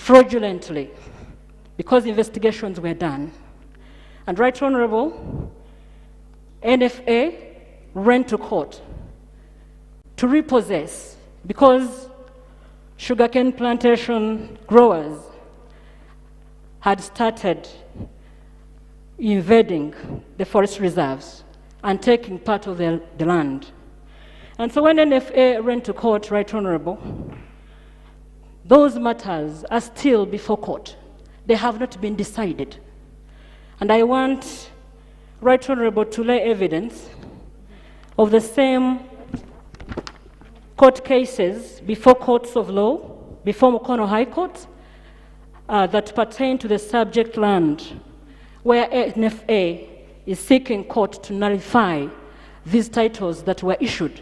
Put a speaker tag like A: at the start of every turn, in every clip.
A: fraudulently because investigations were done. And Right Honorable, NFA ran to court to repossess because sugarcane plantation growers had started invading the forest reserves and taking part of the land. And so when NFA ran to court, Right Honorable, those matters are still before court. They have not been decided. And I want Right Honorable to lay evidence of the same court cases before courts of law, before Mukono High Court, that pertain to the subject land, where NFA is seeking court to nullify these titles that were issued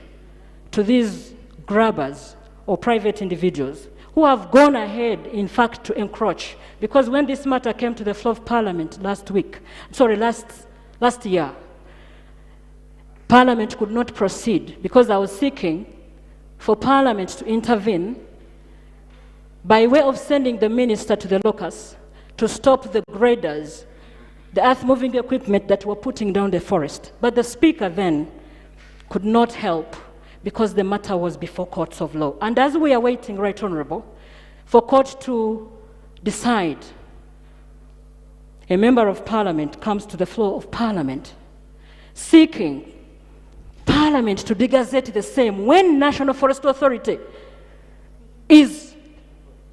A: to these grabbers or private individuals who have gone ahead, in fact, to encroach. Because when this matter came to the floor of Parliament last year, Parliament could not proceed because I was seeking for Parliament to intervene by way of sending the minister to the locus to stop the graders, the earth-moving equipment that were putting down the forest. But the Speaker then could not help because the matter was before courts of law. And as we are waiting, Right Honorable, for court to decide, a member of Parliament comes to the floor of Parliament seeking Parliament to degazette the same when National Forest Authority is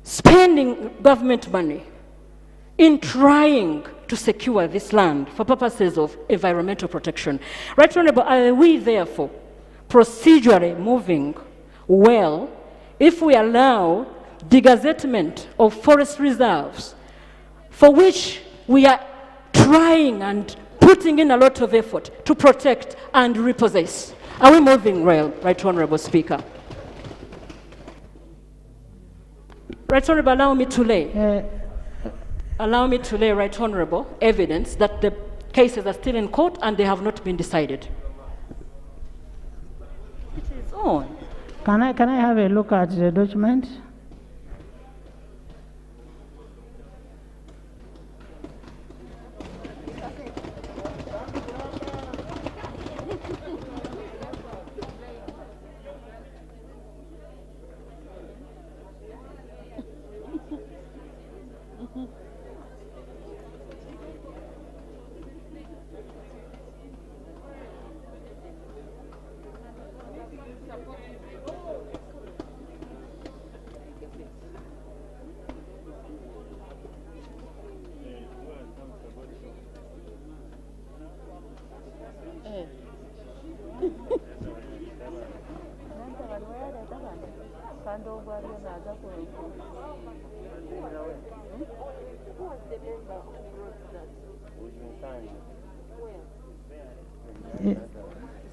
A: spending government money in trying to secure this land for purposes of environmental protection. Right Honorable, are we therefore procedurally moving well if we allow degazettement of forest reserves for which we are trying and putting in a lot of effort to protect and repossess? Are we moving well, Right Honorable Speaker? Right Honorable, allow me to lay, Right Honorable, evidence that the cases are still in court and they have not been decided. It is on.
B: Can I have a look at the document?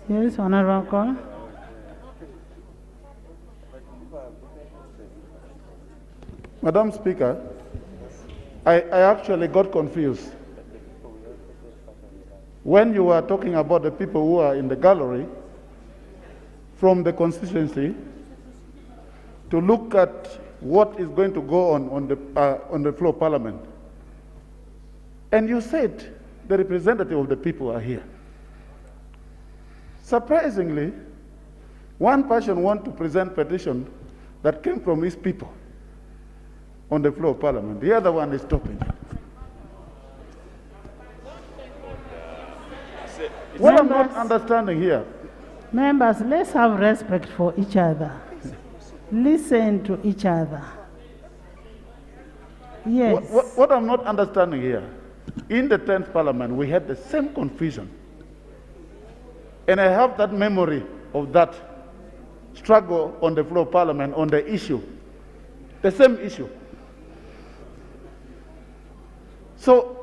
B: Yes, Honorable Call.
C: Madam Speaker, I actually got confused. When you were talking about the people who are in the gallery from the constituency to look at what is going to go on the floor of Parliament, and you said the representative of the people are here. Surprisingly, one person wants to present petition that came from his people on the floor of Parliament. The other one is stopping it. What I'm not understanding here.
B: Members, let's have respect for each other. Listen to each other. Yes.
C: What I'm not understanding here, in the 10th Parliament, we had the same confusion. And I have that memory of that struggle on the floor of Parliament on the issue, the same issue. So,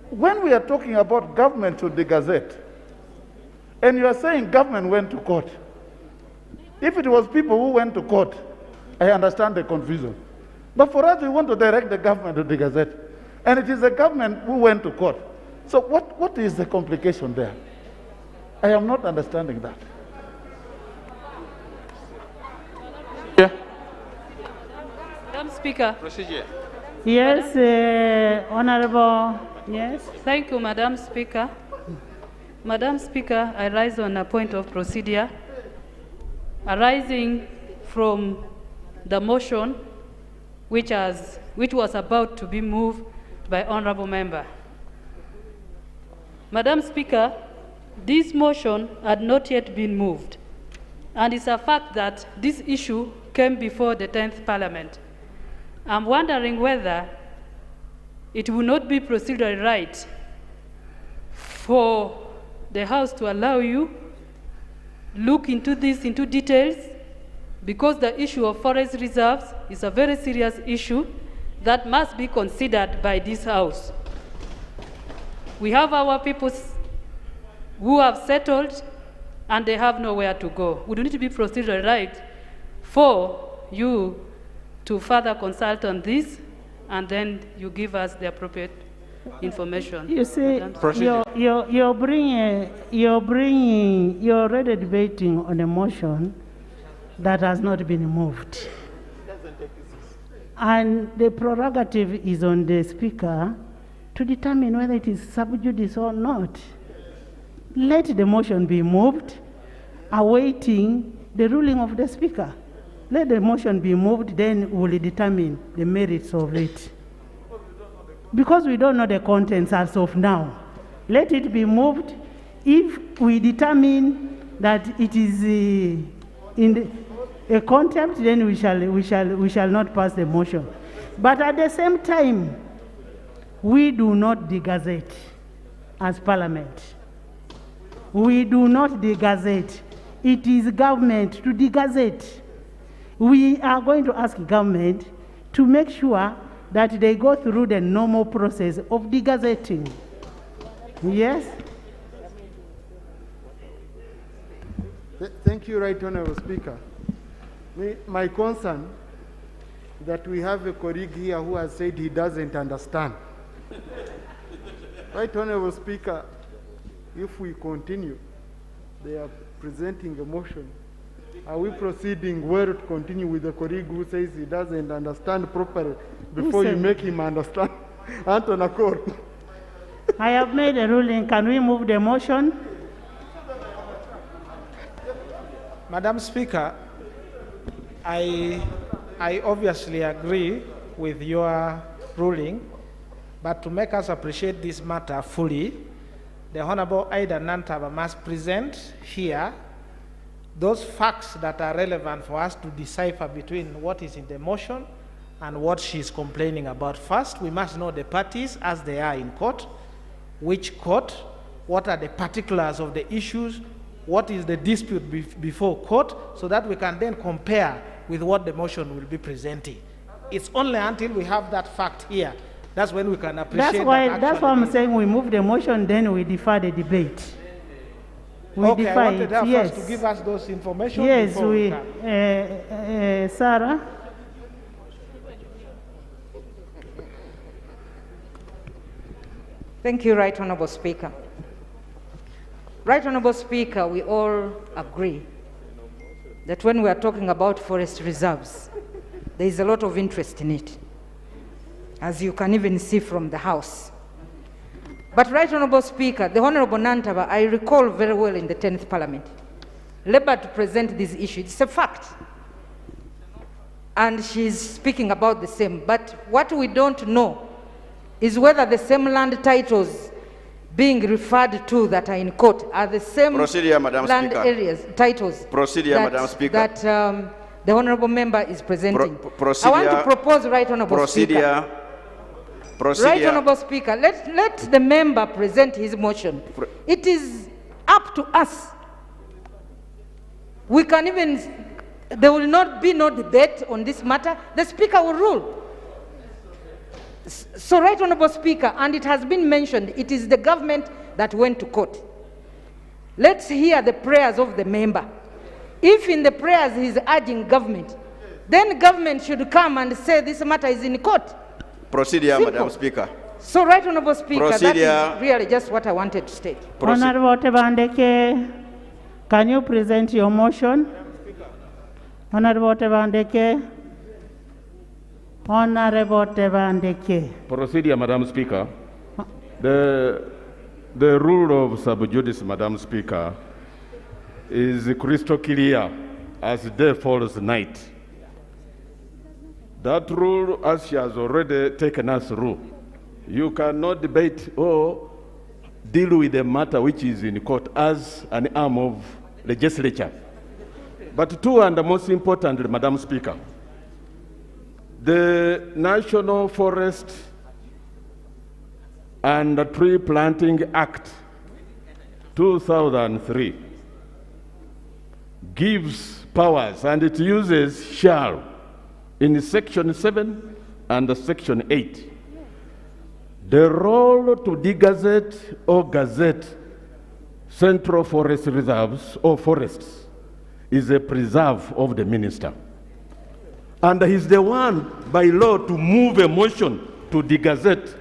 C: when we are talking about government to the Gazette, and you are saying government went to court, if it was people who went to court, I understand the confusion. But for us, we want to direct the government to the Gazette, and it is the government who went to court. So what is the complication there? I am not understanding that.
D: Yeah. Speaker.
E: Procedure.
B: Yes, Honorable. Yes.
D: Thank you, Madam Speaker. Madam Speaker, I rise on a point of procedure arising from the motion which was about to be moved by Honorable Member. Madam Speaker, this motion had not yet been moved, and it's a fact that this issue came before the 10th Parliament. I'm wondering whether it will not be procedurally right for the House to allow you look into this into details, because the issue of forest reserves is a very serious issue that must be considered by this House. We have our people who have settled and they have nowhere to go. Would it be procedurally right for you to further consult on this, and then you give us the appropriate information?
B: You see, you're already debating on a motion that has not been moved. And the prerogative is on the Speaker to determine whether it is sub judice or not. Let the motion be moved, awaiting the ruling of the Speaker. Let the motion be moved, then we'll determine the merits of it. Because we don't know the contents as of now. Let it be moved. If we determine that it is a contempt, then we shall not pass the motion. But at the same time, we do not degazette as Parliament. We do not degazette. It is government to degazette. We are going to ask government to make sure that they go through the normal process of degazetting. Yes?
F: Thank you, Right Honourable Speaker. My concern is that we have a colleague here who has said he doesn't understand. Right Honourable Speaker, if we continue, they are presenting a motion. Are we proceeding well to continue with the colleague who says he doesn't understand properly before you make him understand? Anton Accord.
B: I have made a ruling. Can we move the motion?
G: Madam Speaker, I obviously agree with your ruling, but to make us appreciate this matter fully, the Honorable Aida Nantaba must present here those facts that are relevant for us to decipher between what is in the motion and what she is complaining about. First, we must know the parties as they are in court, which court, what are the particulars of the issues, what is the dispute before court, so that we can then compare with what the motion will be presenting. It's only until we have that fact here, that's when we can appreciate
B: That's why I'm saying we move the motion, then we defer the debate.
G: Okay, I wanted her first to give us those information.
B: Yes,
G: before
B: Sarah.
H: Thank you, Right Honourable Speaker. Right Honourable Speaker, we all agree that when we are talking about forest reserves, there is a lot of interest in it, as you can even see from the House. But Right Honourable Speaker, the Honourable Nantaba, I recall very well in the 10th Parliament, Labour to present this issue. It's a fact. And she's speaking about the same. But what we don't know is whether the same land titles being referred to that are in court are the same land areas, titles that the Honourable Member is presenting. I want to propose, Right Honourable Speaker. Right Honourable Speaker, let the member present his motion. It is up to us. We can even, there will not be no debate on this matter. The Speaker will rule. So, Right Honourable Speaker, and it has been mentioned, it is the government that went to court. Let's hear the prayers of the member. If in the prayers he is urging government, then government should come and say this matter is in court.
E: Procedure, Madam Speaker.
H: So, Right Honourable Speaker, that is really just what I wanted to state.
B: Honourable Tebandeke, can you present your motion? Honourable Tebandeke. Honorable Tebandeke.
I: Procedure, Madam Speaker. The rule of sub judice, Madam Speaker, is crystal clear as day falls night. That rule, as she has already taken us through, you cannot debate or deal with a matter which is in court as an arm of legislature. But two, and most importantly, Madam Speaker, the National Forest and Tree Planting Act 2003 gives powers, and it uses shall in section 7 and section 8. The role to de-gazette or gazette central forest reserves or forests is a preserve of the minister. And he's the one by law to move a motion to de-gazette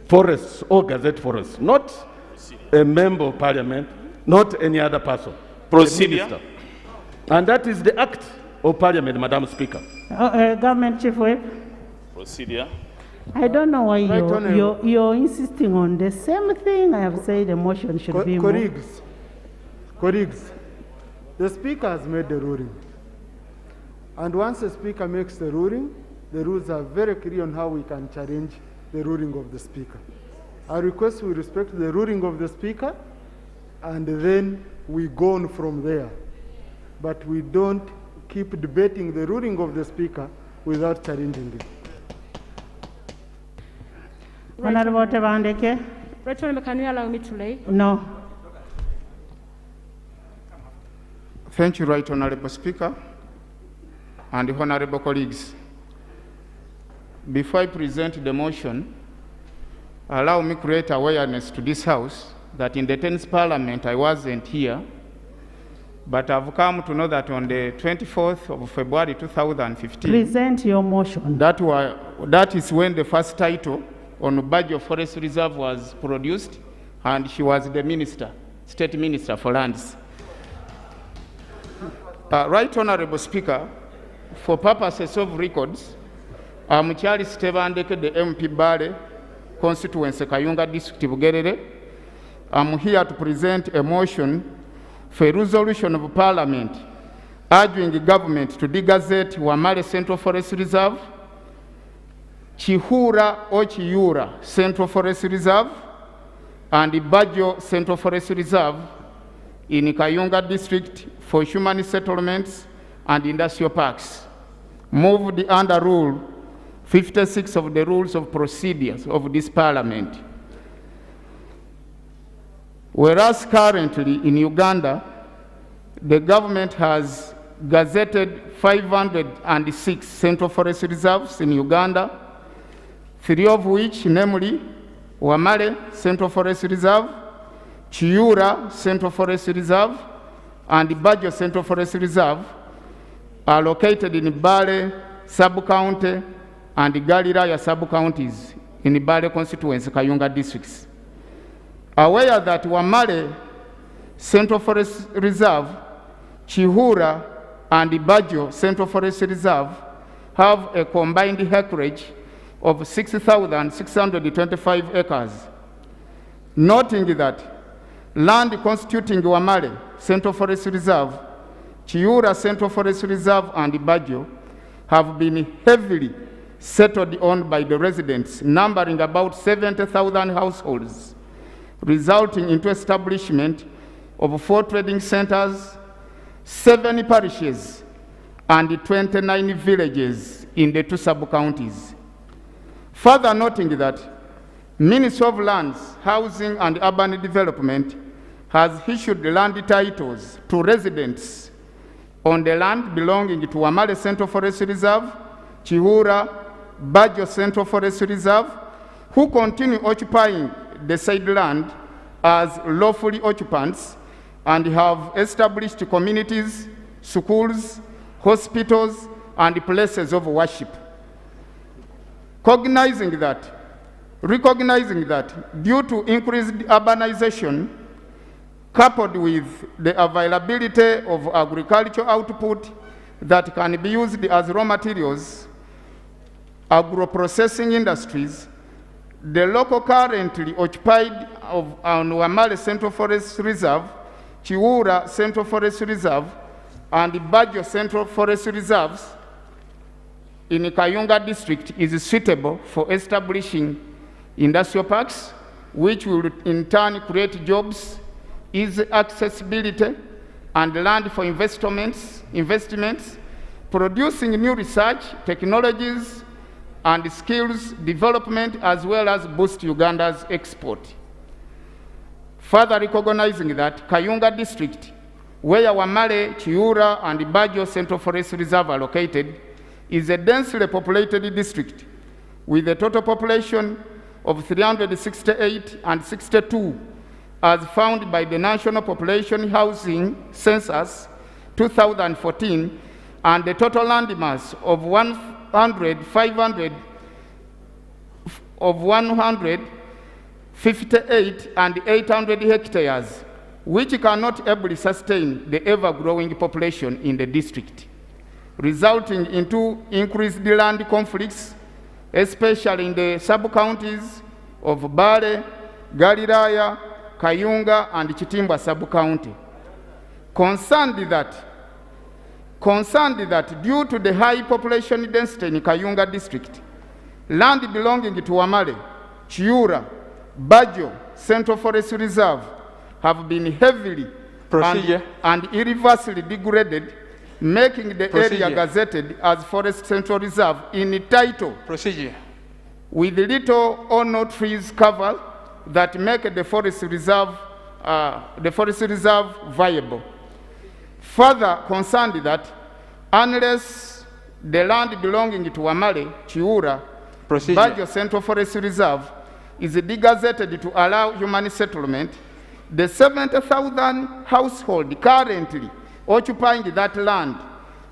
I: forests or gazette forests, not a member of parliament, not any other person.
J: Procedure.
I: And that is the act of parliament, Madam Speaker.
B: Government Chief Whip.
J: Procedure.
B: I don't know why you're insisting on the same thing I have said the motion should be moved.
F: Colleagues, the Speaker has made the ruling. And once the Speaker makes the ruling, the rules are very clear on how we can challenge the ruling of the Speaker. I request we respect the ruling of the Speaker, and then we go on from there. But we don't keep debating the ruling of the Speaker without challenging it.
B: Honorable Tebandeke.
A: Right, Honorable, can you allow me to lay?
B: No.
K: Thank you, Right Honorable Speaker and honorable colleagues. Before I present the motion, allow me to create awareness to this House that in the 10th Parliament I wasn't here, but I've come to know that on the 24th of February 2015,
B: present your motion.
K: That is when the first title on Bajo Forest Reserve was produced, and she was the minister, State Minister for Lands. Right Honorable Speaker, for purposes of records, I'm Charles Tebandeke, the MP Bale, constituency Kayunga District Bugerere. I'm here to present a motion for a resolution of Parliament urging the government to de-gazette Wamale Central Forest Reserve, Chihura or Chiura Central Forest Reserve, and the Bajo Central Forest Reserve in Kayunga District for human settlements and industrial parks, moved under Rule 56 of the Rules of Procedures of this Parliament. Whereas currently in Uganda, the government has gazetted 506 Central Forest Reserves in Uganda, 3 of which, namely Wamale Central Forest Reserve, Chiura Central Forest Reserve, and the Bajo Central Forest Reserve, are located in Bale Sub-County and the Galilaya Sub-Counties in the Bale constituency, Kayunga districts. Aware that Wamale Central Forest Reserve, Chihura, and the Bajo Central Forest Reserve have a combined acreage of 6,625 acres. Noting that land constituting Wamale Central Forest Reserve, Chiura Central Forest Reserve, and the Bajo have been heavily settled on by the residents, numbering about 70,000 households, resulting into establishment of 4 trading centers, 7 parishes, and 29 villages in the 2 sub-counties. Further noting that Ministry of Lands, Housing and Urban Development has issued land titles to residents on the land belonging to Wamale Central Forest Reserve, Chihura, Bajo Central Forest Reserve, who continue occupying the said land as lawfully occupants and have established communities, schools, hospitals, and places of worship. Recognizing that due to increased urbanization, coupled with the availability of agricultural output that can be used as raw materials, agro-processing industries, the local currently occupied on Wamale Central Forest Reserve, Chiura Central Forest Reserve, and the Bajo Central Forest Reserves in Kayunga district is suitable for establishing industrial parks, which will in turn create jobs, easy accessibility, and land for investments, producing new research, technologies, and skills development, as well as boost Uganda's export. Further recognizing that Kayunga district, where Wamale, Chiura, and Bajo Central Forest Reserve are located, is a densely populated district with a total population of 368 and 62 as found by the National Population Housing Census 2014, and a total land mass of 158 and 800 hectares, which cannot ably sustain the ever-growing population in the district, resulting into increased land conflicts, especially in the sub-counties of Bale, Galilaya, Kayunga, and Chitimbwa sub-county. Concerned that due to the high population density in Kayunga district, land belonging to Wamale, Chiura, Bajo Central Forest Reserve have been heavily and irreversibly degraded, making the area gazetted as Forest Central Reserve in title, with little or no trees cover that make the forest reserve viable. Further concerned that unless the land belonging to Wamale, Chiura, Bajo Central Forest Reserve is degazetted to allow human settlement, the 70,000 households currently occupying that land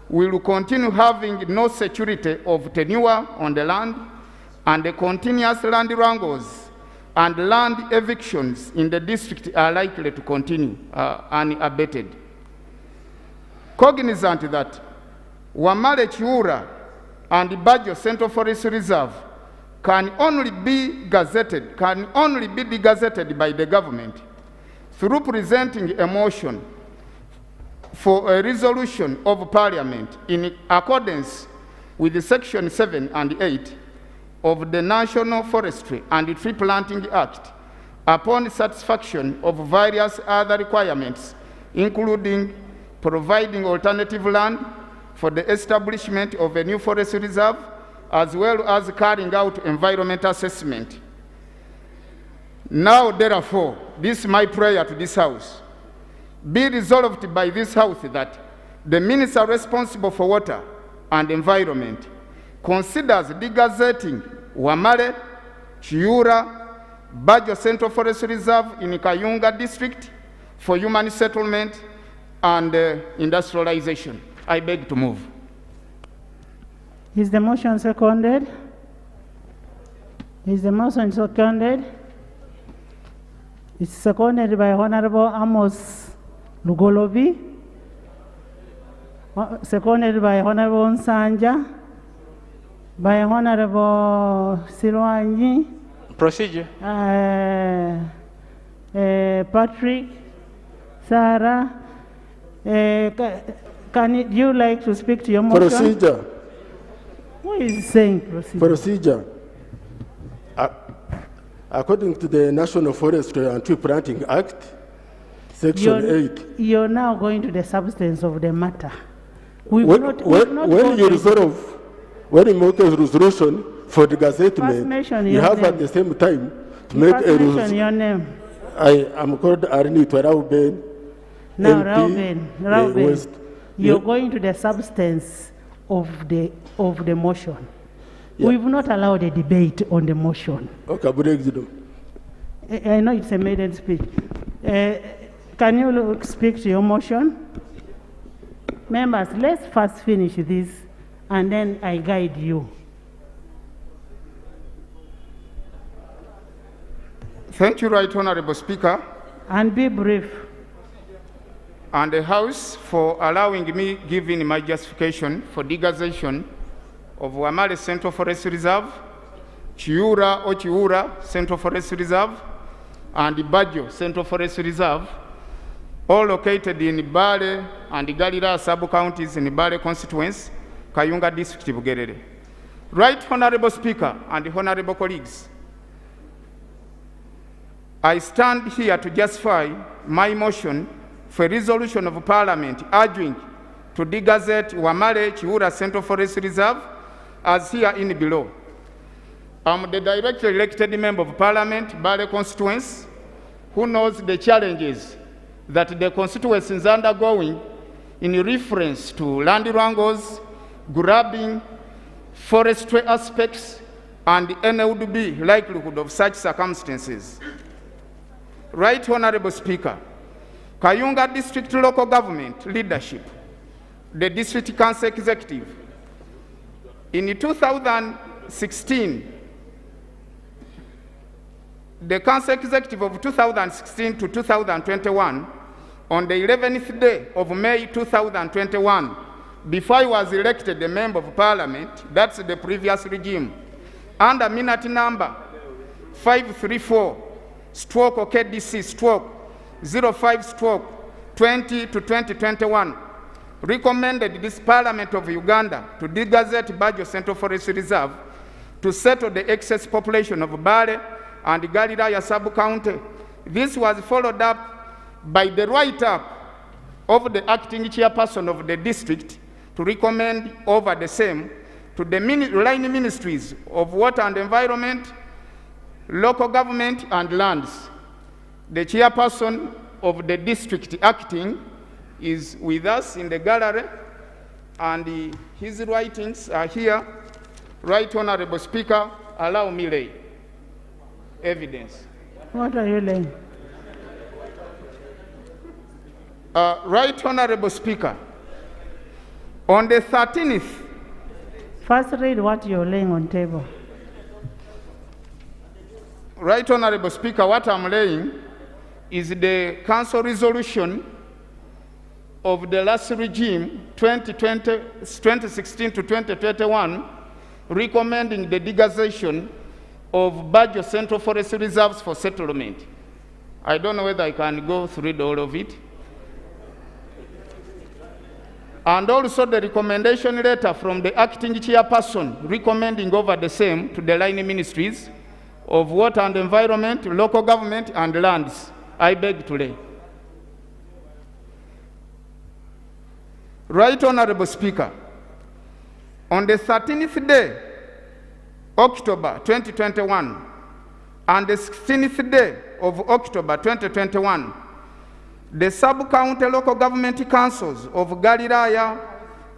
K: will continue having no security of tenure on the land, and the continuous land wrangles and land evictions in the district are likely to continue unabated. Cognizant that Wamale, Chiura, and Bajo Central Forest Reserve can only be degazetted by the government through presenting a motion for a resolution of Parliament in accordance with Section 7 and 8 of the National Forestry and Tree Planting Act, upon satisfaction of various other requirements, including providing alternative land for the establishment of a new forest reserve, as well as carrying out environmental assessment. Now, therefore, this is my prayer to this House. Be resolved by this House that the Minister responsible for water and environment considers degazetting Wamale, Chiura, Bajo Central Forest Reserve in Kayunga district for human settlement and industrialization. I beg to move.
B: Is the motion seconded? Is the motion seconded? It's seconded by Honorable Amos Lugolobi, seconded by Honorable Nsanja, by Honorable Sirwanyi.
G: Procedure.
B: Patrick, Sarah, can you like to speak to your motion?
L: Procedure.
B: What is saying procedure?
L: Procedure. According to the National Forestry and Tree Planting Act, Section 8.
B: You're now going to the substance of the matter.
L: When you make a resolution for the gazettement, you have at the same time to make a resolution.
B: Your name.
L: I am called Arnitwa Rauben.
B: Now, Rauben, you're going to the substance of the motion. Yeah. We've not allowed a debate on the motion.
L: Okay,
B: I know it's a maiden speech. Can you speak to your motion? Members, let's first finish this, and then I guide you.
K: Thank you, Right Honorable Speaker.
B: And be brief.
K: And the House for allowing me giving my justification for degazation of Wamale Central Forest Reserve, Chiura Central Forest Reserve, and Bajo Central Forest Reserve, all located in Bale and Galira sub-counties in Bale constituency, Kayunga District, Bugerere. Right Honorable Speaker and Honorable colleagues, I stand here to justify my motion for a resolution of Parliament urging to degazette Wamale Chiura Central Forest Reserve as here in below. I'm the directly elected member of Parliament, Bale constituency, who knows the challenges that the constituency is undergoing in reference to land wrangles, grabbing, forestry aspects, and any would be likelihood of such circumstances. Right Honorable Speaker, Kayunga District Local Government Leadership, the District Council Executive, in 2016, the Council Executive of 2016 to 2021, on the 11th day of May 2021, before I was elected a member of Parliament, that's the previous regime, under minute number 534/KDC/05/20 to 2021, recommended this Parliament of Uganda to degazette Bajo Central Forest Reserve to settle the excess population of Bale and Galiraya sub-county. This was followed up by the write-up of the acting chairperson of the district to recommend over the same to the line ministries of water and environment, local government and lands. The chairperson of the district acting is with us in the gallery, and his writings are here. Right Honorable Speaker, allow me lay evidence.
B: What are you laying?
K: Right Honorable Speaker, on the 13th.
B: First read what you're laying on table.
K: Right Honorable Speaker, what I'm laying is the Council resolution of the last regime, 2016 to 2021, recommending the degazation of Bajo Central Forest Reserves for settlement. I don't know whether I can go through all of it. And also the recommendation letter from the acting chairperson recommending over the same to the line ministries of water and environment, local government and lands. I beg to lay. Right Honorable Speaker, on the 13th day, October 2021, and the 16th day of October 2021, the sub-county local government councils of Galiraya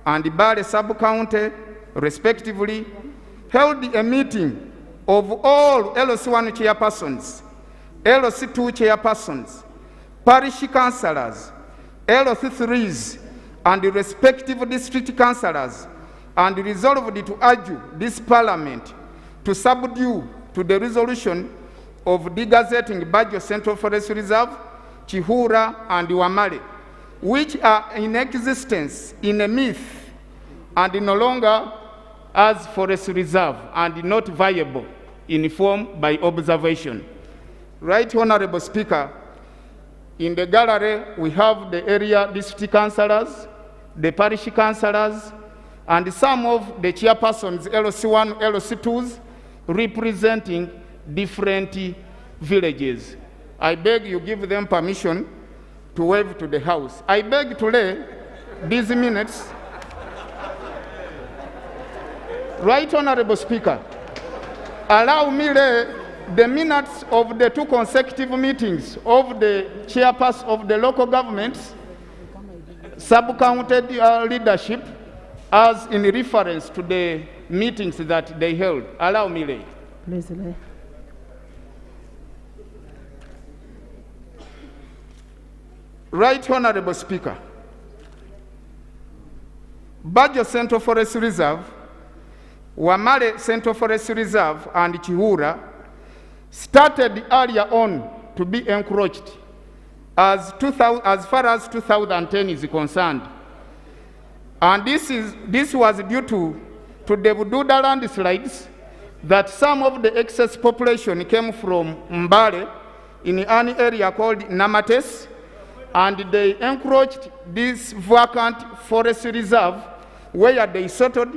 K: and Bale sub-county, respectively, held a meeting of all LC1 chairpersons, LC2 chairpersons, parish councillors, LC3s, and the respective district councillors, and resolved to urge this Parliament to subdue to the resolution of degazetting Bajo Central Forest Reserve, Chihura, and Wamale, which are in existence in a myth and no longer as forest reserve and not viable in form by observation. Right Honorable Speaker, in the gallery we have the area district councillors, the parish councillors, and some of the chairpersons, LC1, LC2s, representing different villages. I beg you give them permission to wave to the House. I beg to lay these minutes. Right Honorable Speaker, allow me lay the minutes of the 2 consecutive meetings of the chairpersons of the local governments, sub-county leadership, as in reference to the meetings that they held. Allow me lay.
B: Please lay.
K: Right Honorable Speaker, Bajo Central Forest Reserve, Wamale Central Forest Reserve, and Chihura started earlier on to be encroached as far as 2010 is concerned. And this was due to to the Bududa landslides that some of the excess population came from Mbale in an area called Namates, and they encroached this vacant forest reserve where they settled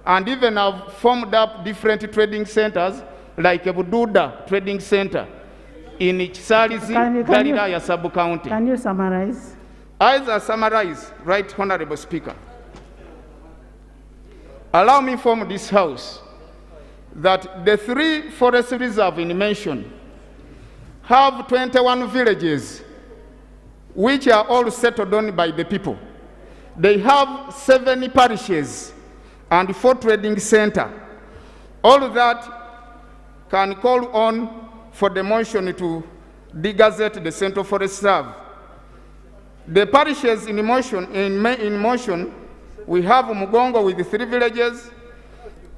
K: and even have formed up different trading centers like a Bududa trading center in Chisalizi, Galilaya sub-county.
B: Can you summarize?
K: As I summarize, Right Honorable Speaker, allow me from this House that the 3 forest reserves in mention have 21 villages which are all settled on by the people. They have 7 parishes and 4 trading centers. All of that can call on for the motion to degazette the Central Forest Reserve. The parishes in motion, we have Mugongo with 3 villages.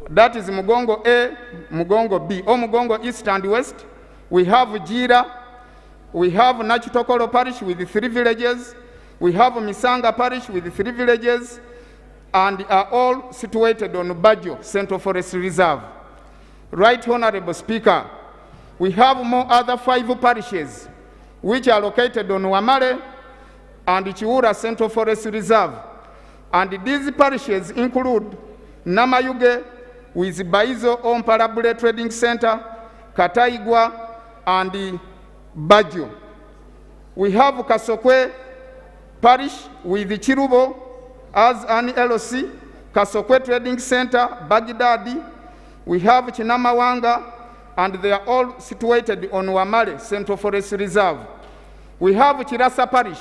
K: That is Mugongo A, Mugongo B, or Mugongo East and West. We have Jira. We have Nachitokolo Parish with 3 villages. We have Misanga Parish with 3 villages, and are all situated on Bajo Central Forest Reserve. Right Honorable Speaker, we have more other 5 parishes which are located on Wamale and Chiura Central Forest Reserve. And these parishes include Namayuge with Baizo Omparabule Trading Center, Kataigwa, and Bajo. We have Kasokwe Parish with Chirubo as an LOC, Kasokwe Trading Center, Baghdadi. We have Chinamawanga, and they are all situated on Wamale Central Forest Reserve. We have Chirasa Parish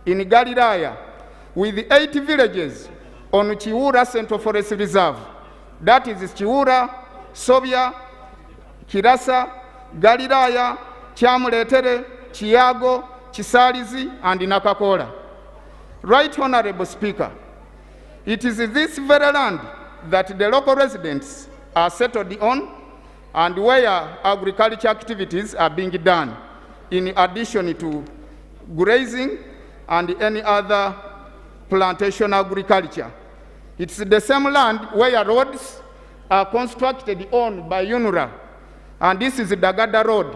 K: in Galilaya with 8 villages on Chiura Central Forest Reserve. That is Chiura, Sobia, Kirasa, Galilaya, Chamuletere, Chiago, Chisalizi, and Nakakola. Right Honorable Speaker, it is this very land that the local residents are settled on and where agriculture activities are being done, in addition to grazing and any other plantation agriculture. It's the same land where roads are constructed on by UNRA, and this is the Dagada Road,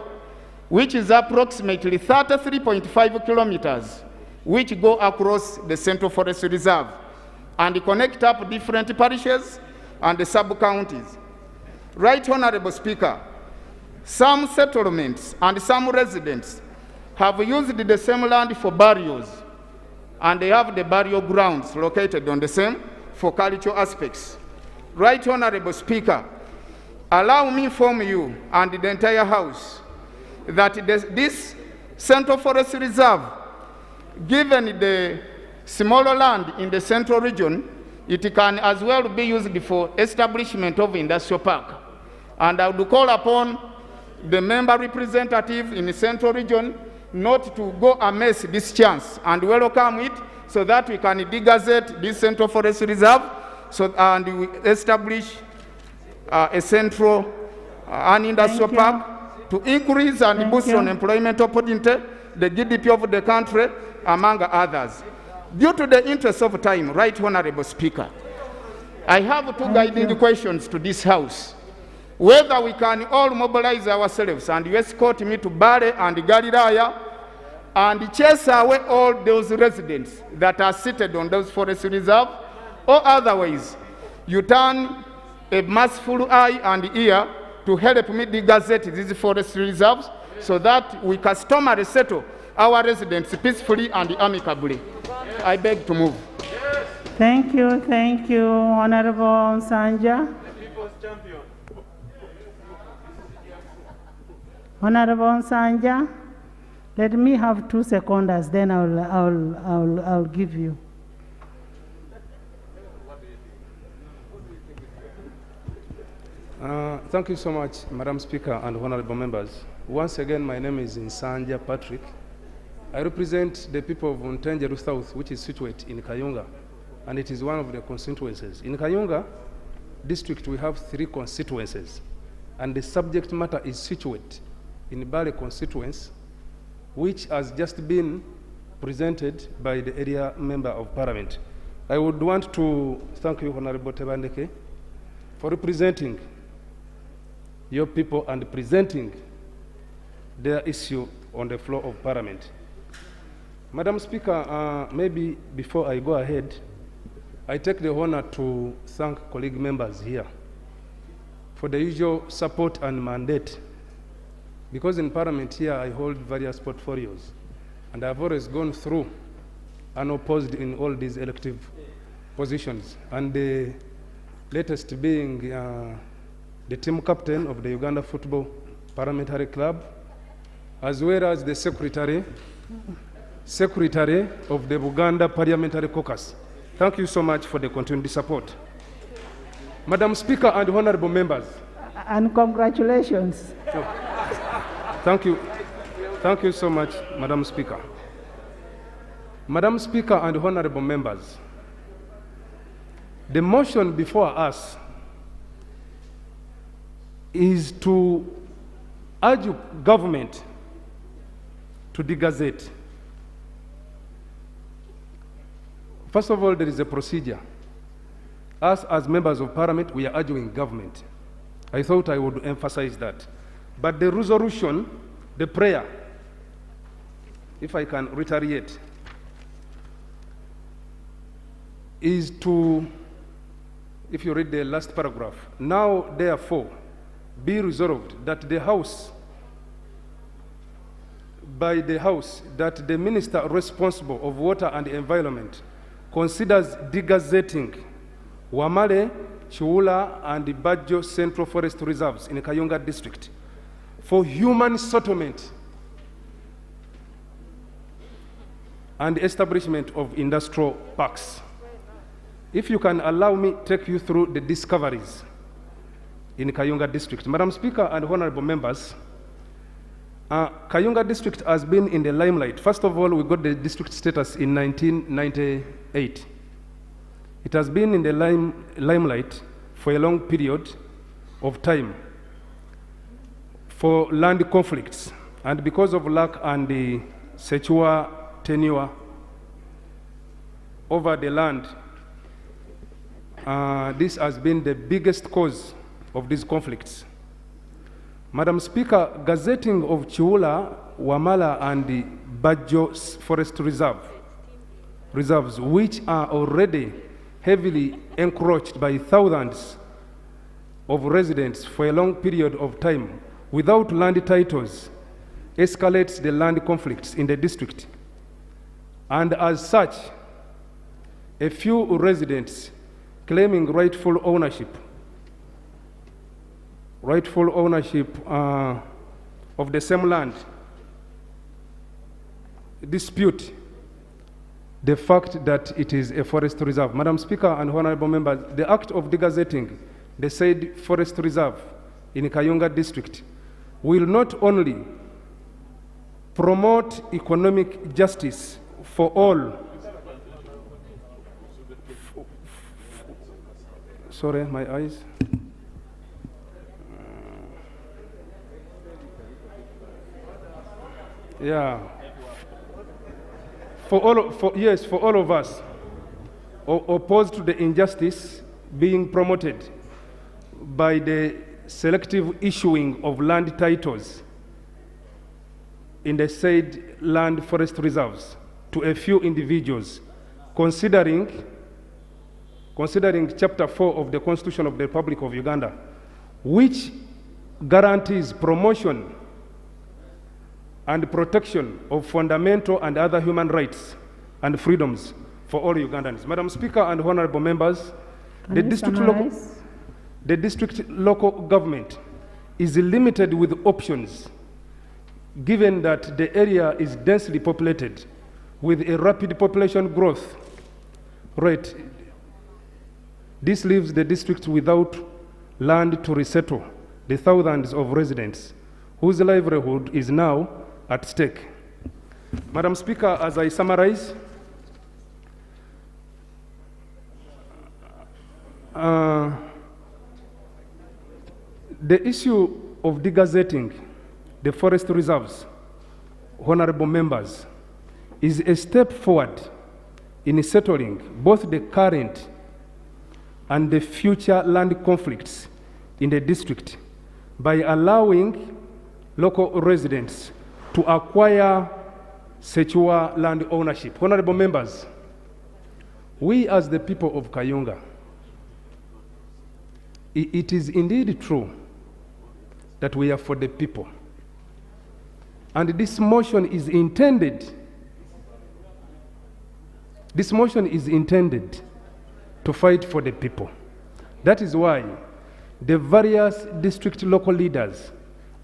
K: which is approximately 33.5 kilometers, which go across the Central Forest Reserve and connect up different parishes and the sub-counties. Right Honorable Speaker, some settlements and some residents have used the same land for burials, and they have the burial grounds located on the same for cultural aspects. Right Honorable Speaker, allow me inform you and the entire House that this Central Forest Reserve, given the smaller land in the central region, it can as well be used for establishment of industrial park. And I would call upon the member representative in the central region not to go amiss this chance and welcome it so that we can degazette this Central Forest Reserve and we establish a central an industrial park to increase and boost on employment opportunity, the GDP of the country, among others. Due to the interest of time, Right Honorable Speaker, I have 2 guiding questions to this House. Whether we can all mobilize ourselves and you escort me to Bale and Galilaya and chase away all those residents that are seated on those forest reserves, or otherwise, you turn a merciful eye and ear to help me degazette these forest reserves so that we customary settle our residents peacefully and amicably. I beg to move.
B: Thank you, Honorable Sanja. Honorable Sanja, let me have 2 seconds, then I'll give you.
M: Thank you so much, Madam Speaker and honorable members. Once again, my name is Nsanja Patrick. I represent the people of Ntenjeru South, which is situated in Kayunga, and it is one of the constituencies. In Kayunga district, we have 3 constituencies, and the subject matter is situated in Bale constituency, which has just been presented by the area member of parliament. I would want to thank you, Honorable Tebandeke, for representing your people and presenting their issue on the floor of Parliament. Madam Speaker, maybe before I go ahead, I take the honor to thank colleague members here for the usual support and mandate. Because in Parliament here, I hold various portfolios, and I've always gone through unopposed in all these elective positions, and the latest being the team captain of the Uganda Football Parliamentary Club, as well as the secretary of the Uganda Parliamentary Caucus. Thank you so much for the continued support. Madam Speaker and honorable members.
B: And congratulations.
M: Thank you. Thank you so much, Madam Speaker. Madam Speaker and honorable members, the motion before us is to urge government to degazette. First of all, there is a procedure. Us, as members of Parliament, we are urging government. I thought I would emphasize that. But the resolution, the prayer, if I can reiterate, is to, if you read the last paragraph, now therefore be resolved that the House, by the House, that the Minister responsible of Water and Environment considers degazetting Wamale, Chiwula, and the Badjo Central Forest Reserves in Kayunga District for human settlement and establishment of industrial parks. If you can allow me take you through the discoveries in Kayunga District. Madam Speaker and honorable members, Kayunga District has been in the limelight. First of all, we got the district status in 1998. It has been in the limelight for a long period of time for land conflicts, and because of lack and the secure tenure over the land, this has been the biggest cause of these conflicts. Madam Speaker, gazetting of Chiwula, Wamala, and the Badjo Forest Reserves, which are already heavily encroached by thousands of residents for a long period of time without land titles, escalates the land conflicts in the district. And as such, a few residents claiming rightful ownership of the same land dispute the fact that it is a forest reserve. Madam Speaker and honorable members, the act of degazetting the said forest reserve in Kayunga District will not only promote economic justice for all. Sorry, my eyes. Yeah. For all of us opposed to the injustice being promoted by the selective issuing of land titles in the said land forest reserves to a few individuals, considering Chapter 4 of the Constitution of the Republic of Uganda, which guarantees promotion and protection of fundamental and other human rights and freedoms for all Ugandans. Madam Speaker and honorable members, the district local government is limited with options given that the area is densely populated with a rapid population growth rate. This leaves the district without land to resettle the thousands of residents whose livelihood is now at stake. Madam Speaker, as I summarize, the issue of degazetting the forest reserves, honorable members, is a step forward in settling both the current and the future land conflicts in the district by allowing local residents to acquire secure land ownership. Honorable members, we as the people of Kayunga, it is indeed true that we are for the people. And this motion is intended to fight for the people. That is why the various district local leaders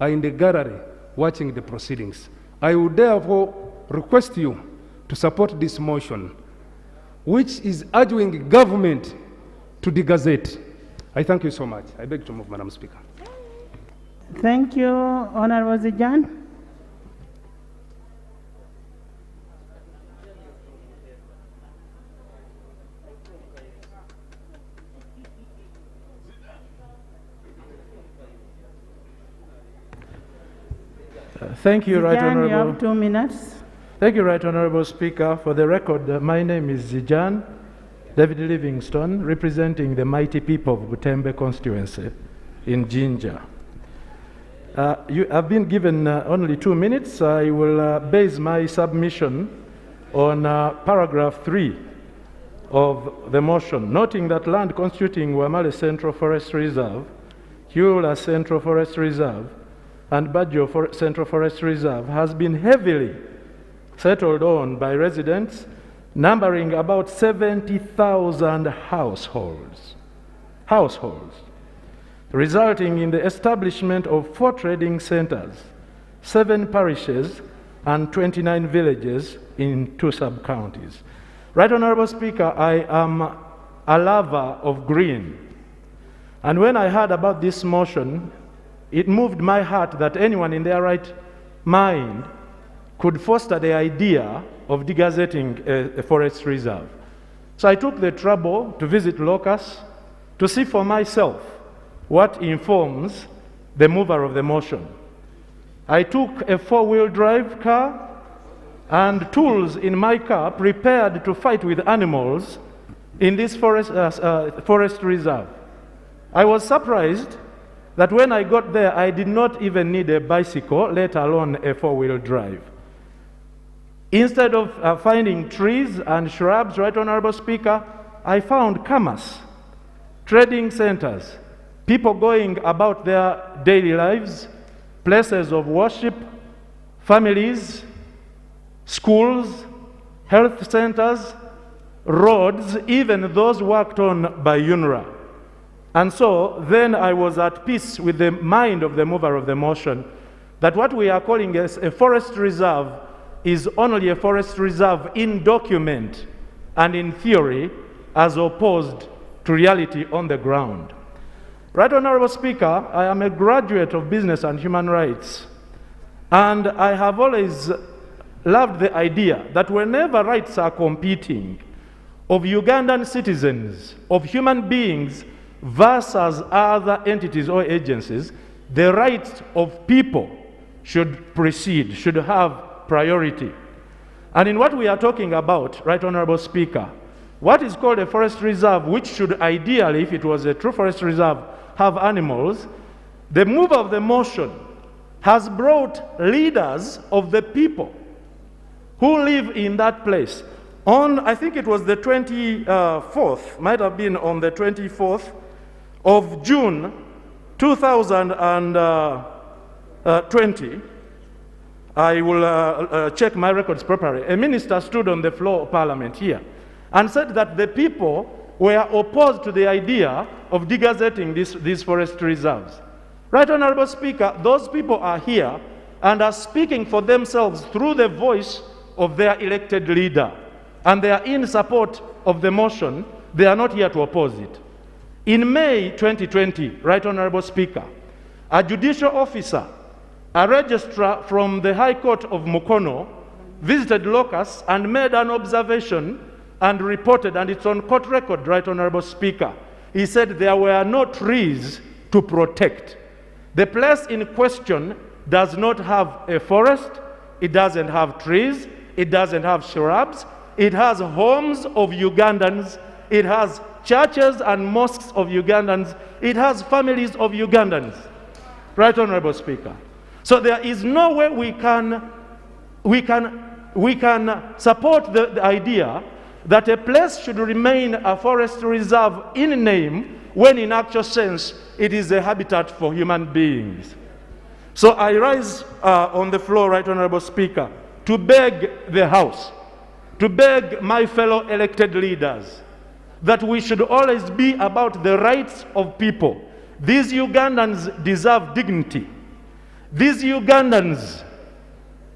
M: are in the gallery watching the proceedings. I would therefore request you to support this motion, which is urging government to de-gazette. I thank you so much. I beg to move, Madam Speaker.
B: Thank you, Honorable Zijan.
N: Thank you, Right Honorable.
B: You have 2 minutes.
N: Thank you, Right Honorable Speaker. For the record, my name is Zijan David Livingstone, representing the mighty people of Butembe constituency in Jinja. You have been given only 2 minutes. I will base my submission on paragraph 3 of the motion, noting that land constituting Wamale Central Forest Reserve, Kiula Central Forest Reserve, and Bajo Central Forest Reserve has been heavily settled on by residents, numbering about 70,000 households, resulting in the establishment of 4 trading centers, 7 parishes, and 29 villages in 2 sub-counties. Right Honorable Speaker, I am a lover of green. And when I heard about this motion, it moved my heart that anyone in their right mind could foster the idea of de-gazetting a forest reserve. So I took the trouble to visit Locust to see for myself what informs the mover of the motion. I took a 4-wheel drive car and tools in my car prepared to fight with animals in this forest reserve. I was surprised that when I got there, I did not even need a bicycle, let alone a 4-wheel drive. Instead of finding trees and shrubs, Right Honorable Speaker, I found kamas, trading centers, people going about their daily lives, places of worship, families, schools, health centers, roads, even those worked on by UNRWA. And so then I was at peace with the mind of the mover of the motion that what we are calling as a forest reserve is only a forest reserve in document and in theory as opposed to reality on the ground. Right Honorable Speaker, I am a graduate of business and human rights, and I have always loved the idea that whenever rights are competing of Ugandan citizens, of human beings versus other entities or agencies, the rights of people should precede, should have priority. And in what we are talking about, Right Honorable Speaker, what is called a forest reserve, which should ideally, if it was a true forest reserve, have animals, the mover of the motion has brought leaders of the people who live in that place. On, I think it was the 24th, might have been on the 24th of June 2020, I will check my records properly, a minister stood on the floor of Parliament here and said that the people were opposed to the idea of de-gazetting these forest reserves. Right Honorable Speaker, those people are here and are speaking for themselves through the voice of their elected leader, and they are in support of the motion. They are not here to oppose it. In May 2020, Right Honorable Speaker, a judicial officer, a registrar from the High Court of Mukono, visited Locust and made an observation and reported, and it's on court record, Right Honorable Speaker. He said there were no trees to protect. The place in question does not have a forest, it doesn't have trees, it doesn't have shrubs, it has homes of Ugandans it has churches and mosques of Ugandans, it has families of Ugandans. Right, Honorable Speaker? So there is no way we can support the idea that a place should remain a forest reserve in name when in actual sense it is a habitat for human beings. So I rise on the floor, Right Honorable Speaker, to beg the House, to beg my fellow elected leaders, that we should always be about the rights of people. These Ugandans deserve dignity. These Ugandans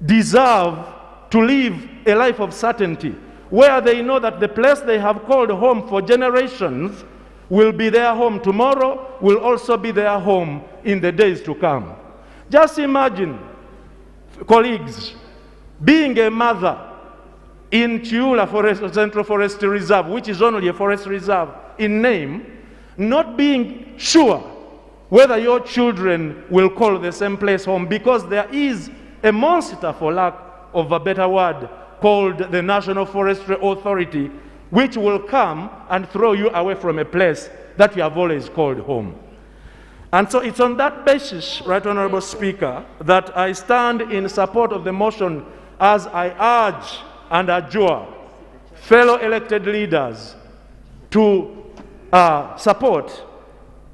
N: deserve to live a life of certainty, where they know that the place they have called home for generations will be their home tomorrow, will also be their home in the days to come. Just imagine, colleagues, being a mother in Chiula Central Forest Reserve, which is only a forest reserve in name, not being sure whether your children will call the same place home, because there is a monster, for lack of a better word, called the National Forestry Authority, which will come and throw you away from a place that you have always called home. And so it's on that basis, Right Honorable Speaker, that I stand in support of the motion as I urge and adjure fellow elected leaders to support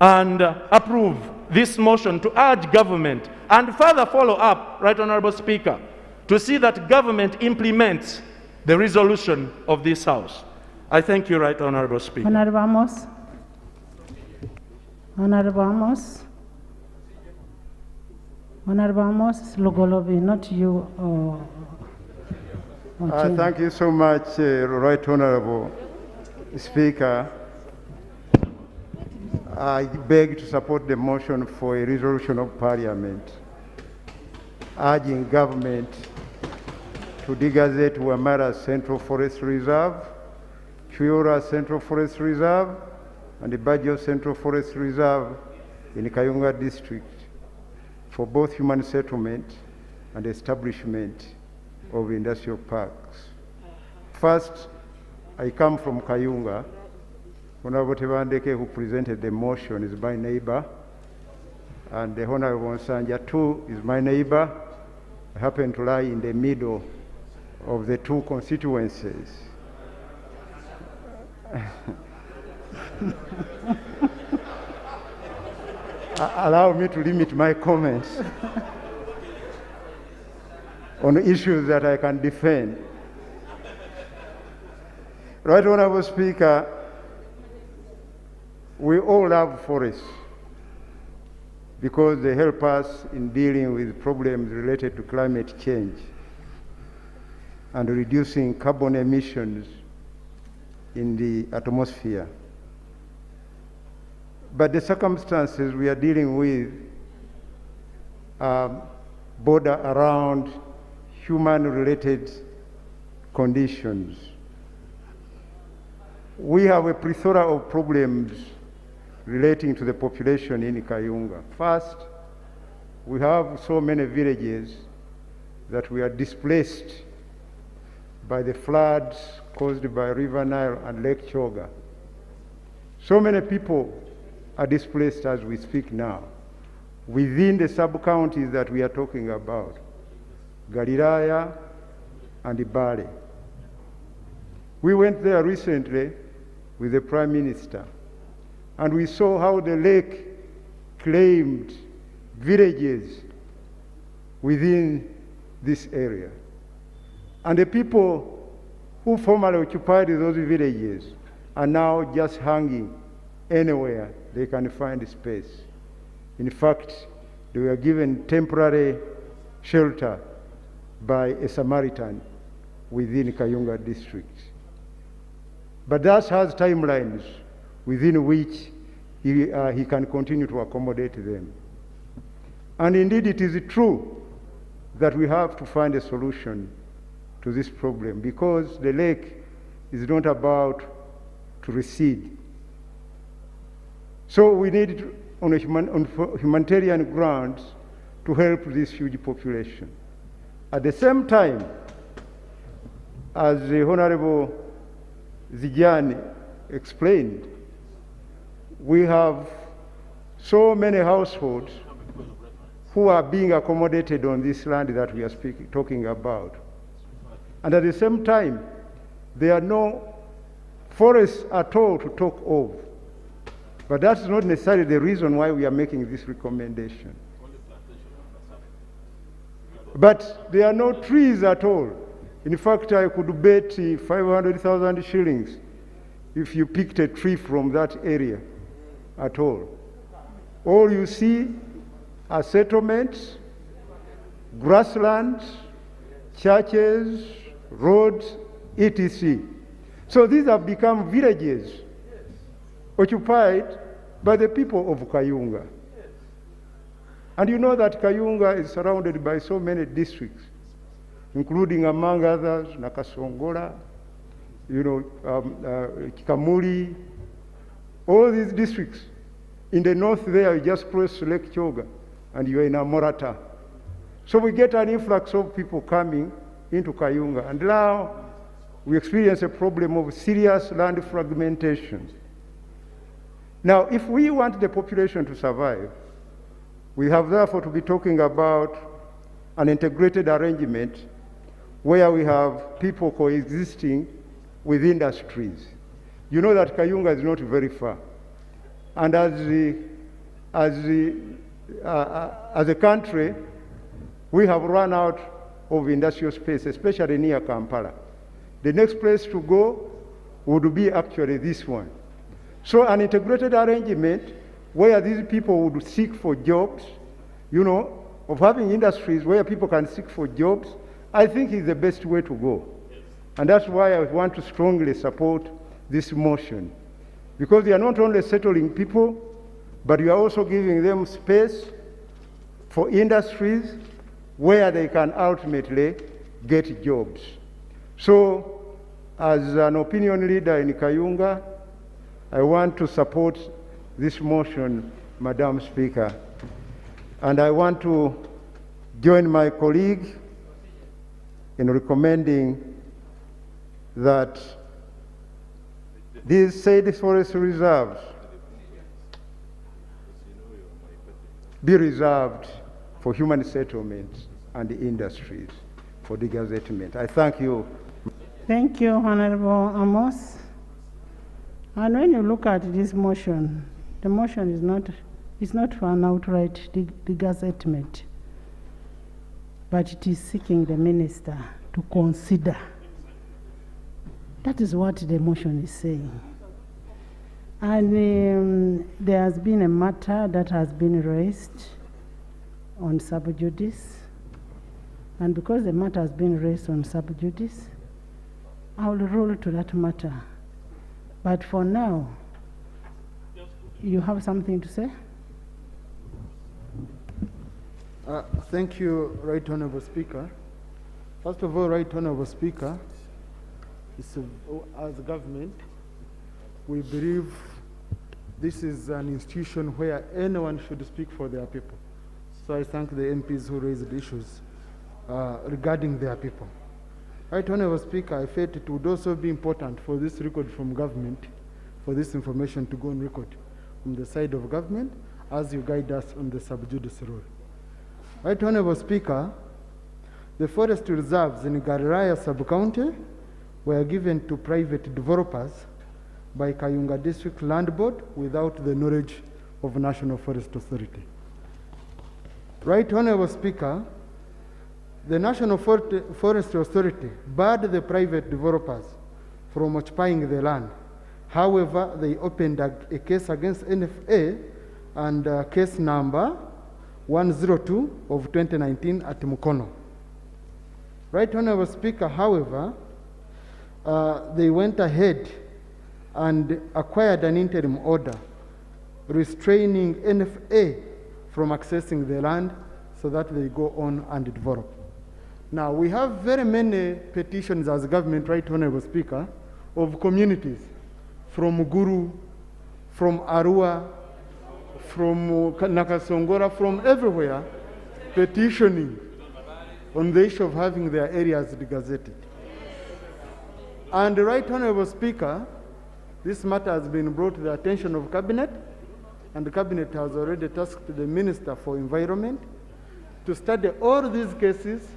N: and approve this motion, to urge government and further follow up, Right Honorable Speaker, to see that government implements the resolution of this House. I thank you, Right Honorable Speaker.
B: Honorable Amos. Honorable Amos. Honorable Amos Lugolobi, not you.
O: Thank you so much, Right Honorable Speaker. I beg to support the motion for a resolution of Parliament urging government to degazette Wamara Central Forest Reserve, Chiura Central Forest Reserve, and the Bajo Central Forest Reserve in Kayunga District for both human settlement and establishment of industrial parks. First, I come from Kayunga. Honorable Tebandeke, who presented the motion, is my neighbor, and the Honorable Nsanja too is my neighbor. I happen to lie in the middle of the two constituencies. Allow me to limit my comments on issues that I can defend. Right Honorable Speaker, we all love forests because they help us in dealing with problems related to climate change and reducing carbon emissions in the atmosphere. But the circumstances we are dealing with border around human-related conditions. We have a plethora of problems relating to the population in Kayunga. First, we have so many villages that we are displaced by the floods caused by River Nile and Lake Choga. So many people are displaced as we speak now within the sub-counties that we are talking about, Galilaya and Ibale. We went there recently with the Prime Minister, and we saw how the lake claimed villages within this area. And the people who formerly occupied those villages are now just hanging anywhere they can find space. In fact, they were given temporary shelter by a Samaritan within Kayunga district. But that has timelines within which he can continue to accommodate them. And indeed, it is true that we have to find a solution to this problem, because the lake is not about to recede. So we need, on humanitarian grounds, to help this huge population. At the same time, as the Honorable Zijani explained, we have so many households who are being accommodated on this land that we are talking about. And at the same time, there are no forests at all to talk of. But that's not necessarily the reason why we are making this recommendation. But there are no trees at all. In fact, I could bet 500,000 shillings if you picked a tree from that area at all. All you see are settlements, grasslands, churches, roads, etc. So these have become villages occupied by the people of Kayunga. And you know that Kayunga is surrounded by so many districts, including, among others, Nakasongola, Kikamuli, all these districts. In the north there, you just cross Lake Choga, and you're in Amorata. So we get an influx of people coming into Kayunga, and now we experience a problem of serious land fragmentation. Now, if we want the population to survive, we have therefore to be talking about an integrated arrangement where we have people coexisting with industries. You know that Kayunga is not very far. And as a country, we have run out of industrial space, especially near Kampala. The next place to go would be actually this one. So an integrated arrangement where these people would seek for jobs, of having industries where people can seek for jobs, I think is the best way to go. And that's why I want to strongly support this motion. Because they are not only settling people, but you are also giving them space for industries where they can ultimately get jobs. So, as an opinion leader in Kayunga, I want to support this motion, Madam Speaker. And I want to join my colleague in recommending that these said forest reserves be reserved for human settlements and industries for degazettement. I thank you.
B: Thank you, Honorable Amos. And when you look at this motion, the motion is not for an outright degazettement, but it is seeking the minister to consider. That is what the motion is saying. And there has been a matter that has been raised on sub judice. And because the matter has been raised on sub judice, I will rule to that matter. But for now, you have something to say?
F: Thank you, Right Honourable Speaker. First of all, Right Honourable Speaker, as a government, we believe this is an institution where anyone should speak for their people. So I thank the MPs who raised issues regarding their people. Right Honourable Speaker, I felt it would also be important for this record from government, for this information to go on record from the side of government as you guide us on the sub judice rule. Right Honourable Speaker, the forest reserves in Galilaya sub-county were given to private developers by Kayunga District Land Board without the knowledge of National Forest Authority. Right Honourable Speaker, the National Forest Authority barred the private developers from occupying the land. However, they opened a case against NFA and case number 102 of 2019 at Mukono. Right Honourable Speaker, however, they went ahead and acquired an interim order restraining NFA from accessing the land so that they go on and develop. Now, we have very many petitions as government, Right Honourable Speaker, of communities from Guru, from Arua, from Nakasongola, from everywhere, petitioning on the issue of having their areas degazetted. And Right Honourable Speaker, This matter has been brought to the attention of Cabinet, and the Cabinet has already tasked the Minister for Environment to study all these cases,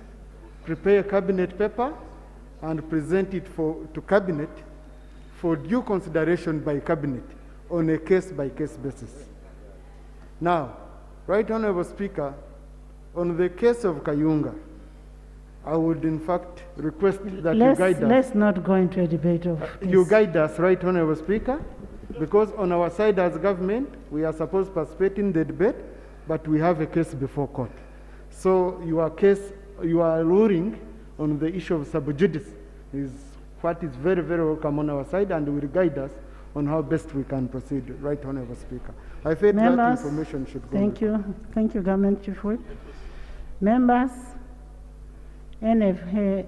F: prepare a Cabinet paper, and present it to Cabinet for due consideration by Cabinet on a case-by-case basis. Now, Right Honourable Speaker, on the case of Kayunga, I would in fact request that you guide us.
B: Let's not go into a debate of this.
F: You guide us, Right Honourable Speaker, because on our side as government, we are supposed to participate in the debate, but we have a case before court. So your case, you are ruling on the issue of sub judice is what is very, very welcome on our side, and will guide us on how best we can proceed, Right Honourable Speaker. I felt that information should go.
B: Thank you. Thank you, Government Chief Whip. Members, NFA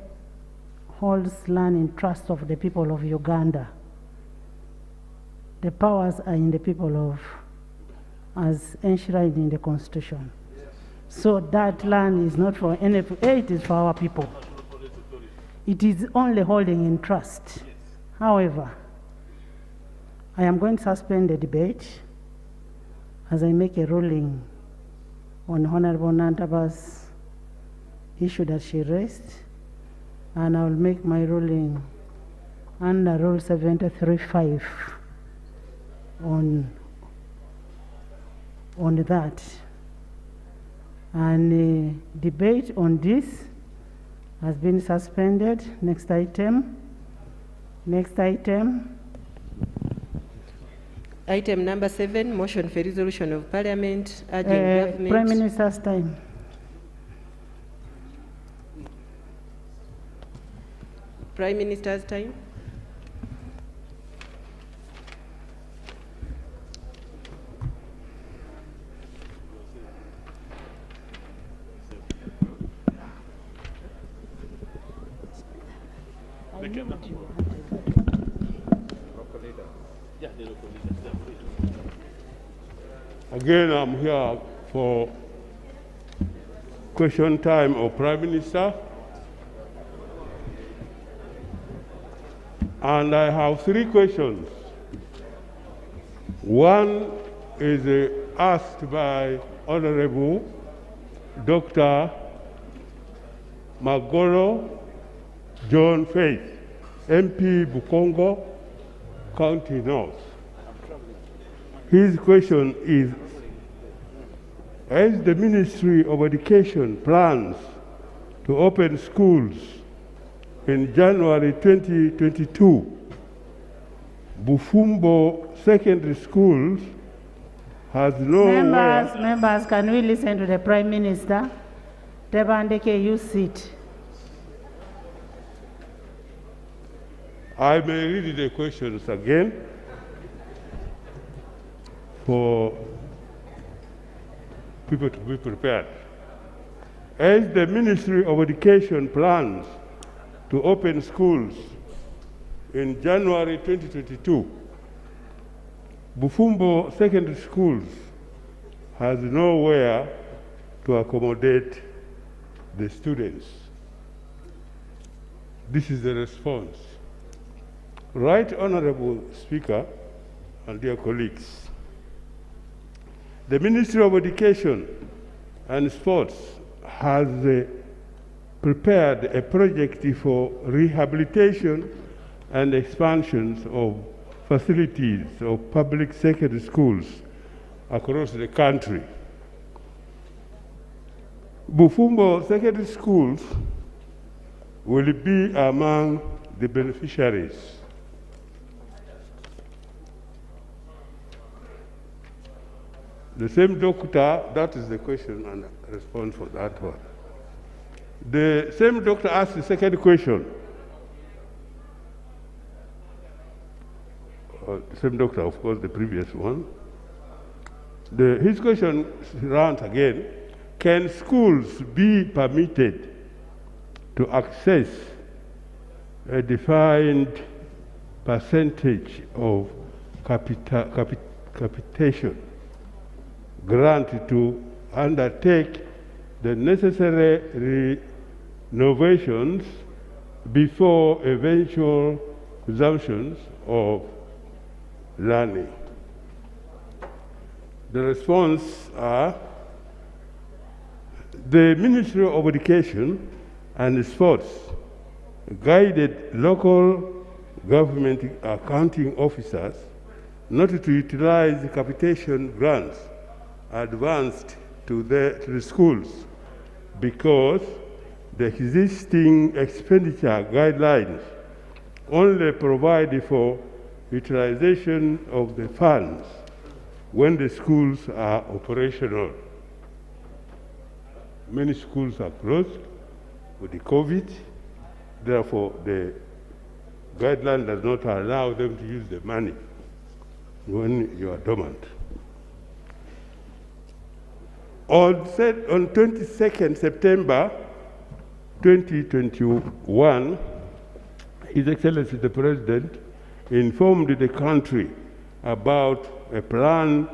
B: holds land in trust of the people of Uganda. The powers are in the people of, as enshrined in the Constitution. So that land is not for NFA, it is for our people. It is only holding in trust. However, I am going to suspend the debate as I make a ruling on Honorable Nantaba's issue that she raised, and I will make my ruling under Rule 73.5 on that. And the debate on this has been suspended. Next item. Next item.
P: Item number 7, motion for resolution of Parliament urging government.
B: Prime Minister's time.
P: Prime Minister's time.
Q: Again, I'm here for question time of Prime Minister. And I have 3 questions. One is asked by Honorable Dr. Magoro John Faith, MP Bukongo, County North. His question is, as the Ministry of Education plans to open schools in January 2022, Bufumbo Secondary Schools has no
B: Members, can we listen to the Prime Minister? Tebandeke, you sit.
Q: I may read the questions again for people to be prepared. As the Ministry of Education plans to open schools in January 2022, Bufumbo Secondary Schools has nowhere to accommodate the students. This is the response. Right Honourable Speaker and dear colleagues, the Ministry of Education and Sports has prepared a project for rehabilitation and expansions of facilities of public secondary schools across the country. Bufumbo Secondary Schools will be among the beneficiaries. The same doctor, that is the question and response for that one. The same doctor asked the second question. The same doctor, of course, the previous one. His question runs again. Can schools be permitted to access a defined percentage of capitation grant to undertake the necessary renovations before eventual resumptions of learning. The response are the Ministry of Education and Sports guided local government accounting officers not to utilize capitation grants advanced to the schools because the existing expenditure guidelines only provide for utilization of the funds when the schools are operational. Many schools are closed with the COVID, therefore the guideline does not allow them to use the money when you are dormant. On 22nd September 2021, His Excellency the President informed the country about a plan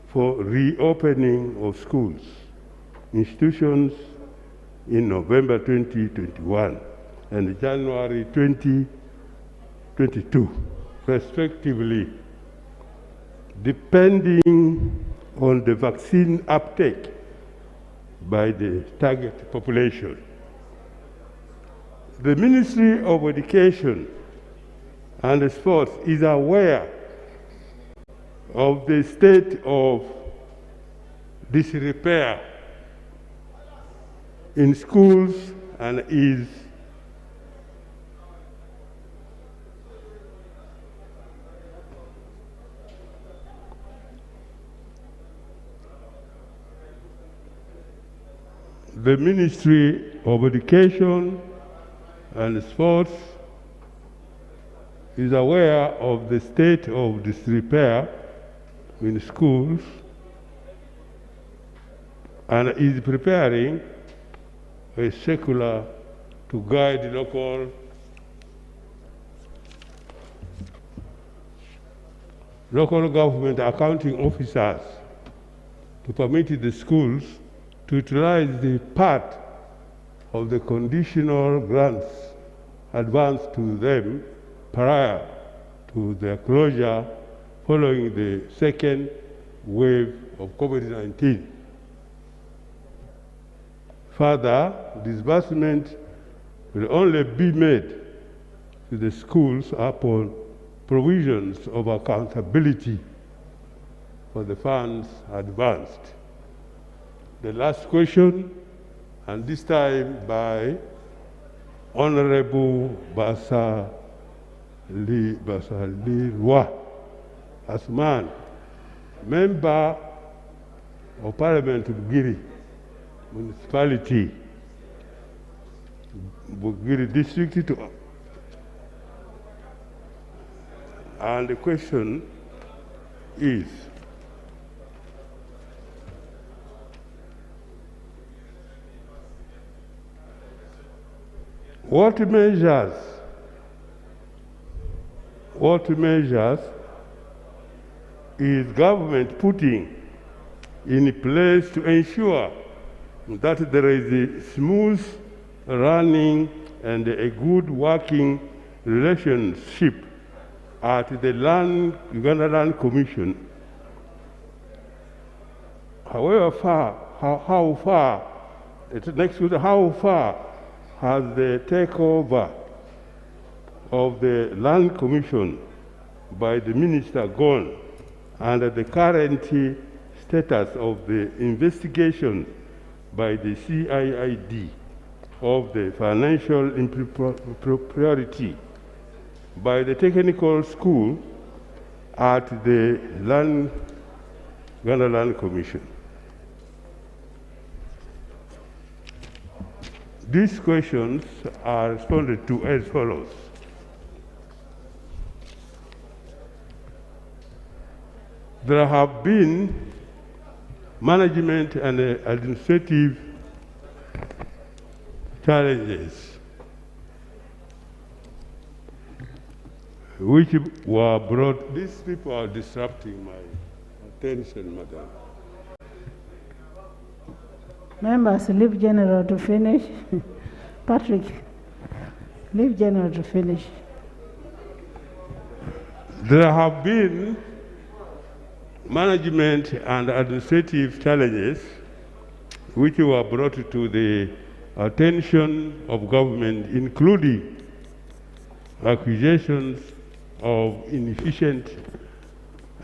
Q: for reopening of schools, institutions in November 2021 and January 2022, respectively, depending on the vaccine uptake by the target population. The Ministry of Education and Sports is aware of the state of disrepair in schools and is the Ministry of Education and Sports is aware of the state of disrepair in schools and is preparing a circular to guide local government accounting officers to permit the schools to utilize the part of the conditional grants advanced to them prior to their closure following the second wave of COVID-19. Further, disbursement will only be made to the schools upon provisions of accountability for the funds advanced. The last question, and this time by Honorable Basalirwa Asman, Member of Parliament of Bugiri Municipality, Bugiri District. And the question is, what measures is government putting in place to ensure that there is a smooth running and a good working relationship at the Uganda Land Commission? However how far has the takeover of the Land Commission by the Minister gone, and the current status of the investigation by the CIID of the financial impropriety by the technical school at the Uganda Land Commission? These questions are responded to as follows. There have been management and administrative challenges which were brought. These people are disrupting my attention, Madam.
B: Members, leave General to finish. Patrick, leave General to finish.
Q: There have been management and administrative challenges which were brought to the attention of government, including accusations of inefficient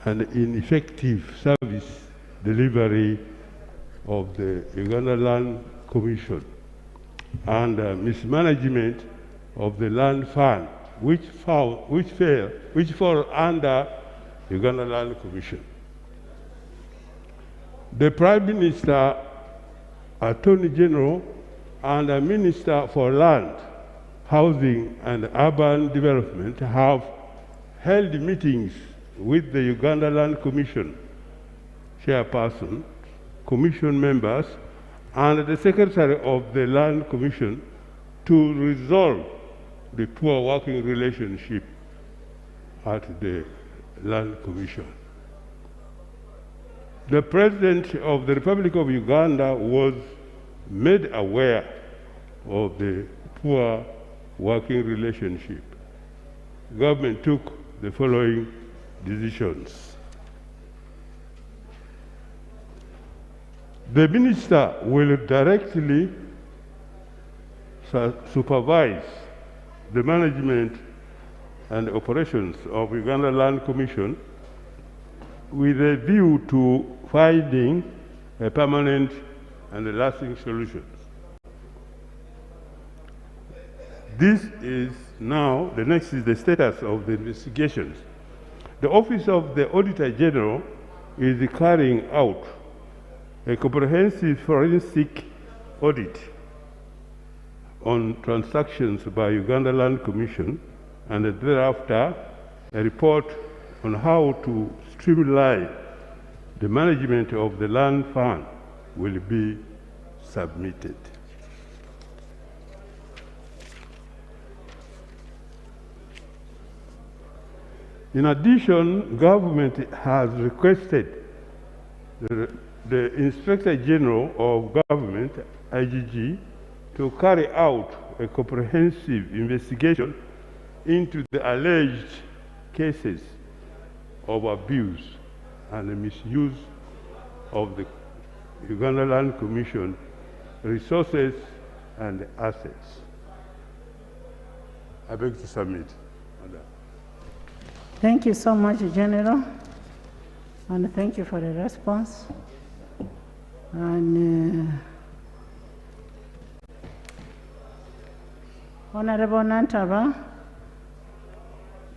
Q: and ineffective service delivery of the Uganda Land Commission and mismanagement of the land fund, which fall under Uganda Land Commission. The Prime Minister, Attorney General, and the Minister for Land, Housing and Urban Development have held meetings with the Uganda Land Commission chairperson, commission members, and the Secretary of the Land Commission to resolve the poor working relationship at the Land Commission. The President of the Republic of Uganda was made aware of the poor working relationship. Government took the following decisions. The minister will directly supervise the management and operations of Uganda Land Commission with a view to finding a permanent and lasting solution. This is now, the next is the status of the investigations. The Office of the Auditor General is carrying out a comprehensive forensic audit on transactions by Uganda Land Commission, and thereafter a report on how to streamline the management of the land fund will be submitted. In addition, government has requested the Inspector General of Government, IGG, to carry out a comprehensive investigation into the alleged cases of abuse and misuse of the Uganda Land Commission resources and assets. I beg to submit.
B: Thank you so much, General, and thank you for the response. And Honorable Nantaba,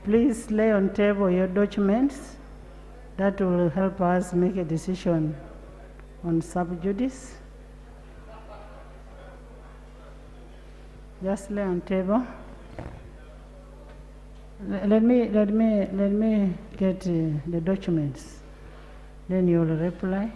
B: please lay on table your documents that will help us make a decision on sub judice. Just lay on table. Let me get the documents. Then you will reply.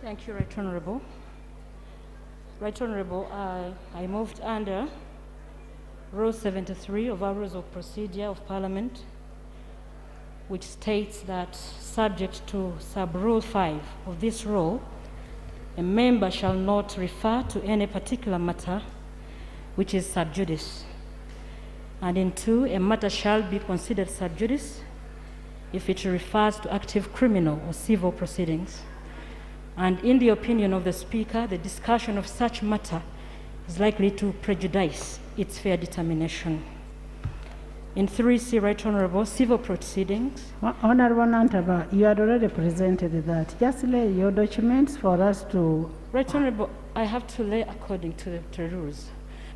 A: Thank you, Right Honourable. Right Honourable, I moved under Rule 73 of our Rules of Procedure of Parliament, which states that, subject to Sub-Rule 5 of this rule, a member shall not refer to any particular matter which is sub judice. And in 2, a matter shall be considered sub judice if it refers to active criminal or civil proceedings. And in the opinion of the Speaker, the discussion of such matter is likely to prejudice its fair determination. In 3C, Right Honourable, civil proceedings.
B: Honourable Nantaba, you had already presented that. Just lay your documents for us to...
A: Right Honourable, I have to lay according to the rules,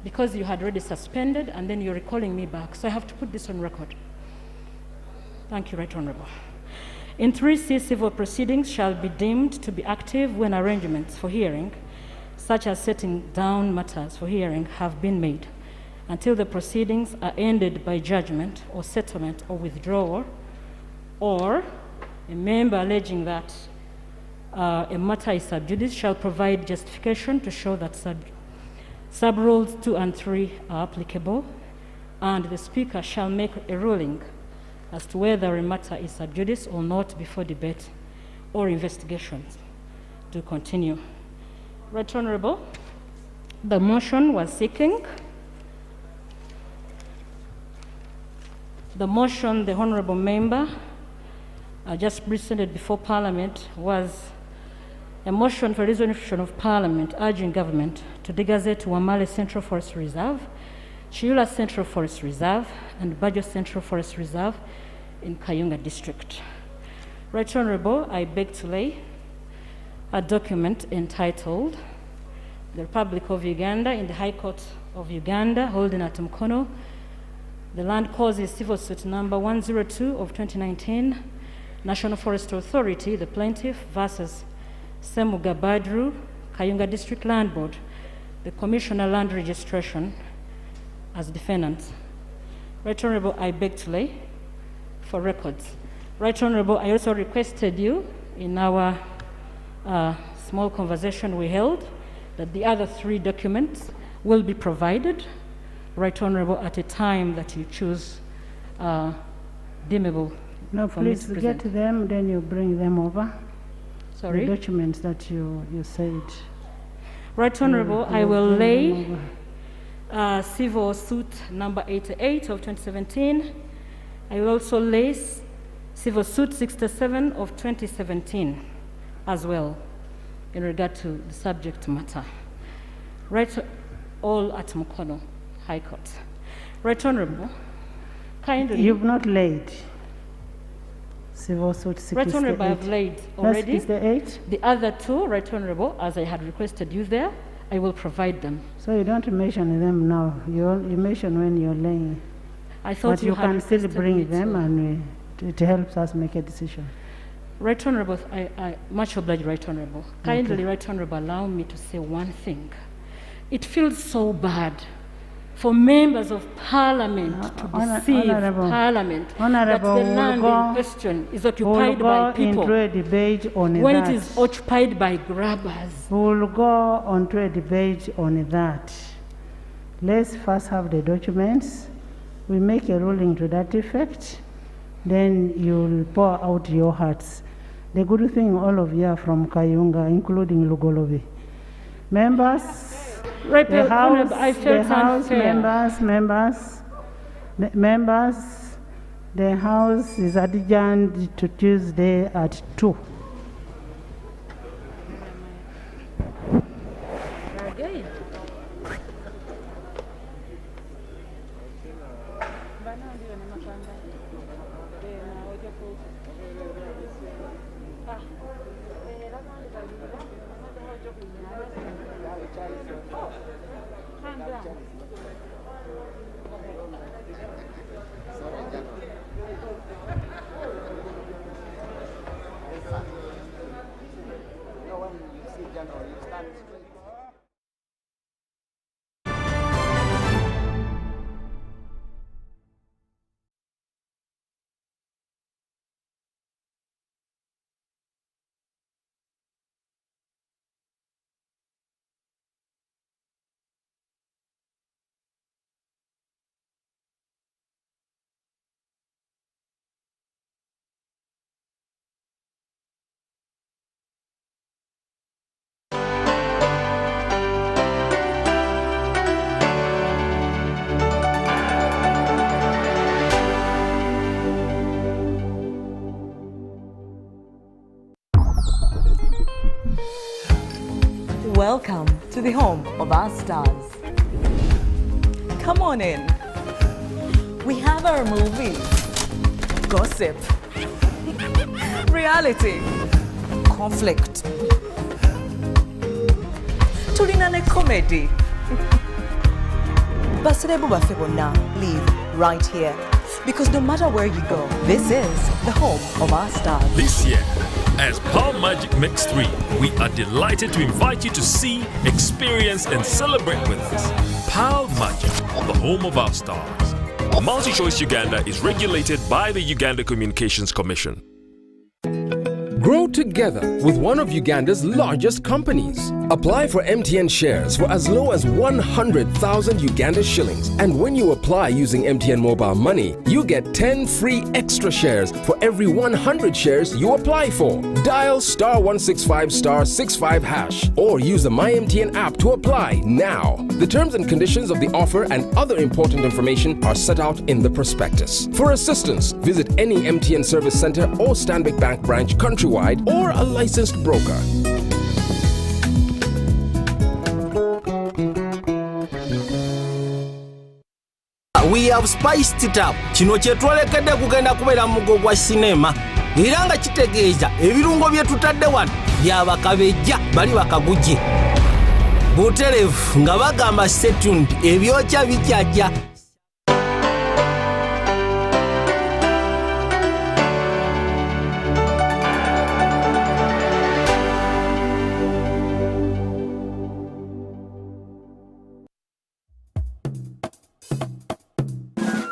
A: because you had already suspended and then you're recalling me back, so I have to put this on record. Thank you, Right Honourable. In 3C, civil proceedings shall be deemed to be active when arrangements for hearing, such as setting down matters for hearing, have been made, until the proceedings are ended by judgment or settlement or withdrawal, or a member alleging that a matter is sub judice shall provide justification to show that sub-rules 2 and 3 are applicable, and the Speaker shall make a ruling as to whether a matter is sub judice or not before debate or investigations to continue. Right Honourable, the motion was seeking. The motion the Honourable Member just presented before Parliament was a motion for resolution of Parliament urging government to degazette Wamale Central Forest Reserve, Chiula Central Forest Reserve, and Bajo Central Forest Reserve in Kayunga District. Right Honourable, I beg to lay a document entitled The Republic of Uganda in the High Court of Uganda, holding at Mukono. The land cause is civil suit number 102 of 2019, National Forest Authority, the plaintiff, versus Semuga Badru, Kayunga District Land Board, the Commissioner Land Registration, as defendants. Right Honourable, I beg to lay for records. Right Honourable, I also requested you in our small conversation we held that the other 3 documents will be provided, Right Honourable, at a time that you choose deemable.
B: No, please get them, then you bring them over.
A: Sorry?
B: The documents that you said.
A: Right Honourable, I will lay civil suit number 88 of 2017. I will also lay civil suit 67 of 2017 as well in regard to the subject matter. Right, all at Mukono High Court. Right Honourable, kindly.
B: You've not laid civil suit 68.
A: Right Honourable, I have laid already.
B: That's 68?
A: The other 2, Right Honourable, as I had requested you there, I will provide them.
B: So you don't mention them now. You mention when you're laying.
A: I thought
B: but you can still bring them, and it helps us make a decision.
A: Right Honourable, I much obliged, Right Honourable. Kindly, Right Honourable, allow me to say one thing. It feels so bad for members of Parliament to deceive Parliament that the land in question is occupied by people
B: into a debate on
A: when
B: that.
A: it is occupied by grabbers.
B: We'll go on to a debate on that. Let's first have the documents. We make a ruling to that effect. Then you'll pour out your hearts. The good thing, all of you are from Kayunga, including Lugolobi. Members, the House is adjourned to Tuesday at 2.
R: Welcome to the home of our stars. Come on in. We have our movies, gossip, reality, conflict, tulinane comedy. Basirebu baffe bonna live right here, because no matter where you go, this is the home of our stars.
S: This year, as Power Magic Mix 3, we are delighted to invite you to see, experience, and celebrate with us Magic, the home of our stars. MultiChoice Uganda is regulated by the Uganda Communications Commission.
T: Grow together with one of Uganda's largest companies. Apply for MTN shares for as low as 100,000 Uganda shillings. And when you apply using MTN Mobile Money, you get 10 free extra shares for every 100 shares you apply for. Dial *165*65# or use the MyMTN app to apply now. The terms and conditions of the offer and other important information are set out in the prospectus. For assistance, visit any MTN service center or Stanbic Bank branch countrywide or a licensed broker.
U: We have spiced it up. Kino kyetwolekedde kugenda kubeera mugo gwa sinema era nga kitegeeza ebirungo bye tutadde wano byabakabejja bali bakagujje butereevu nga bagamba setund ebyokya bikyajja.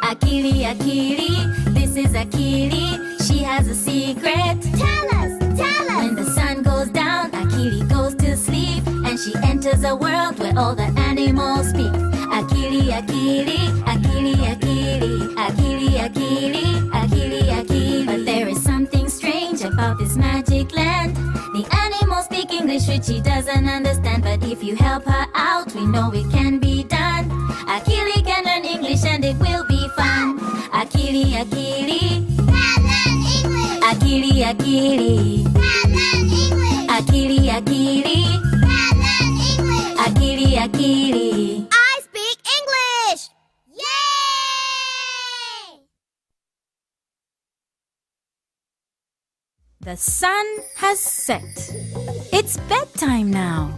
V: Akili, Akili, this is Akili. She has a secret. Tell us, tell us. When the sun goes down, Akili goes to sleep, and she enters a world where all the animals speak. Akili, Akili, Akili, Akili, Akili, Akili, Akili, Akili. But there is something strange about this magic land. The animals speak English, which she doesn't understand. But if you help her out, we know it can be done. Akili can learn English and it will be fun. Akili, Akili, Akili, Akili, Akili, Akili, Akili, Akili. I speak English! Yay!
W: The sun has set. It's bedtime now.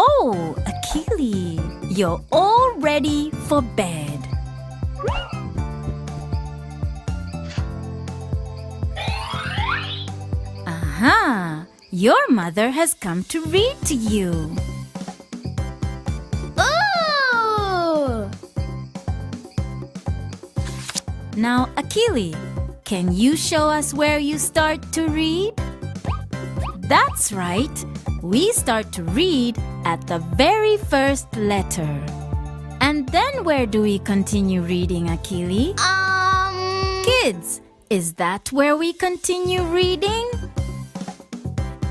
W: Oh, Akili, you're all ready for bed. Aha, your mother has come to read to you.
V: Ooh!
W: Now, Akili, can you show us where you start to read? That's right. We start to read at the very first letter. And then where do we continue reading, Akili? Kids, is that where we continue reading?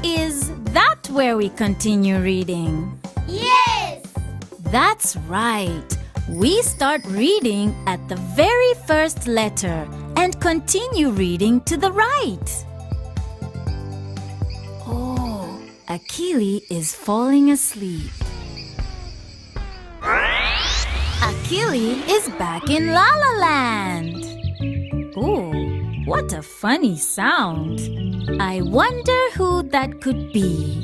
W: Is that where we continue reading?
V: Yes!
W: That's right. We start reading at the very first letter and continue reading to the right. Oh, Akili is falling asleep. Akili is back in La La Land. Oh, what a funny sound. I wonder who that could be.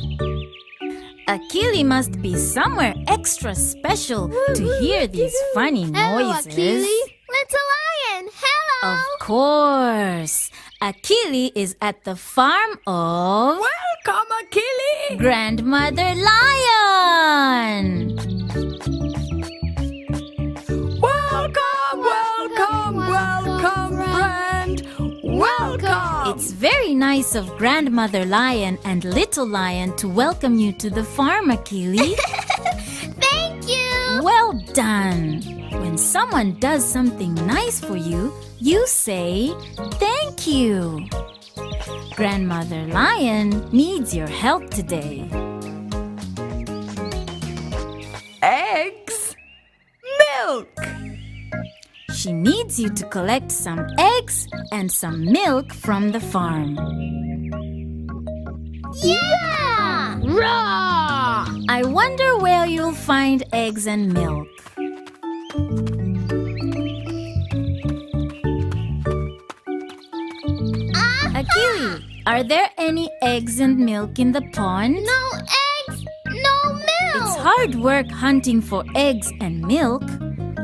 W: Akili must be somewhere extra special to hear these funny noises.
V: Hello, Akili. Little lion, hello!
W: Of course. Akili is at the farm of...
R: Welcome, Akili!
W: Grandmother Lion!
R: Welcome, welcome, welcome, friend! Welcome!
W: It's very nice of Grandmother Lion and Little Lion to welcome you to the farm, Akili.
V: Thank you!
W: Well done! When someone does something nice for you, you say, thank you. Grandmother Lion needs your help today.
R: Eggs, milk.
W: She needs you to collect some eggs and some milk from the farm.
V: Yeah! Raw!
W: I wonder where you'll find eggs and milk. Akili, are there any eggs and milk in the pond?
V: No eggs, no milk!
W: It's hard work hunting for eggs and milk.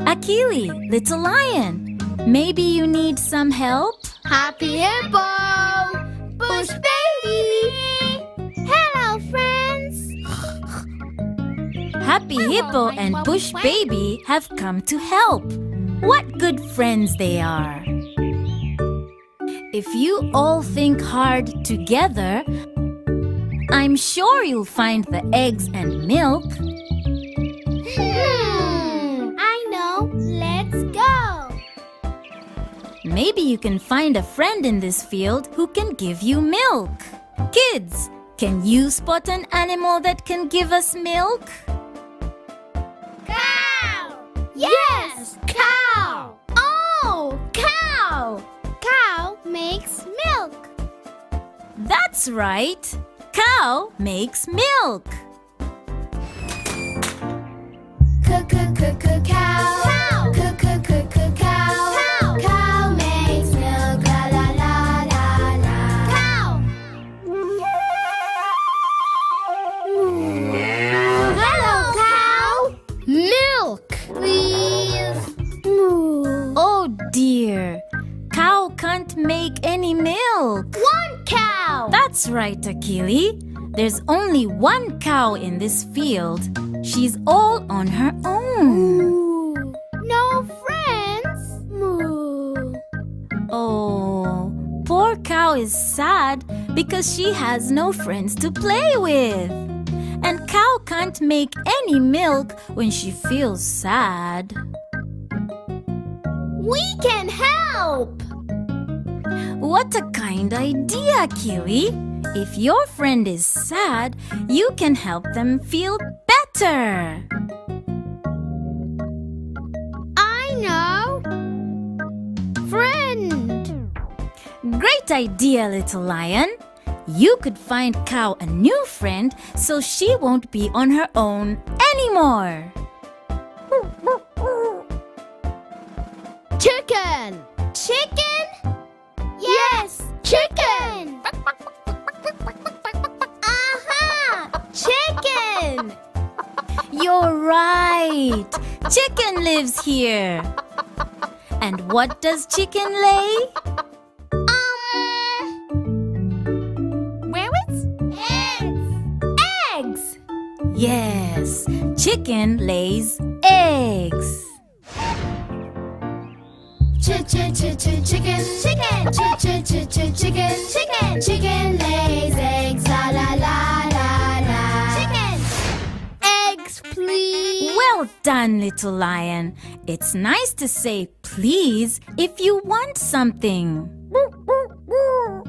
W: Akili, Little Lion, maybe you need some help?
V: Happy Hippo! Bush Baby! Hello, friends!
W: Happy Hippo and Bush Baby have come to help. What good friends they are. If you all think hard together, I'm sure you'll find the eggs and milk.
V: I know. Let's go.
W: Maybe you can find a friend in this field who can give you milk. Kids, can you spot an animal that can give us milk?
V: Cow! Yes, cow! Oh, cow! Cow makes milk.
W: That's right. Cow makes milk.
V: Cow. Cow. Cow makes milk. La la la la la. Cow. Hello, cow. Milk, please.
W: Oh dear. Cow can't make any milk.
V: One cow.
W: That's right, Akili. There's only one cow in this field. She's all on her own.
V: No friends. Moo.
W: Oh, poor cow is sad because she has no friends to play with. And cow can't make any milk when she feels sad.
V: We can help.
W: What a kind idea, Kiwi. If your friend is sad, you can help them feel better.
V: I know. Friend.
W: Great idea, little lion. You could find Cow a new friend so she won't be on her own anymore.
V: Chicken. Chicken? Yes, chicken. Aha! Chicken.
W: You're right. Chicken lives here. And what does chicken lay?
V: Rabbits? Eggs.
W: Yes, chicken lays eggs.
V: Chicken. Chicken. Chicken lays eggs. La la la la la. Chicken. Eggs, please.
W: Well done, little lion. It's nice to say please if you want something.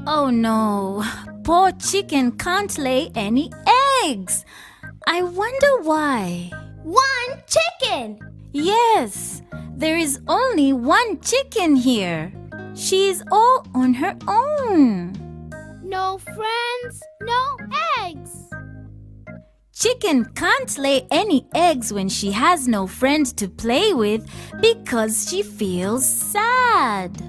W: Oh no, poor chicken can't lay any eggs. I wonder why.
V: One chicken.
W: Yes, there is only one chicken here. She's all on her own.
V: No friends, no eggs.
W: Chicken can't lay any eggs when she has no friend to play with because she feels sad.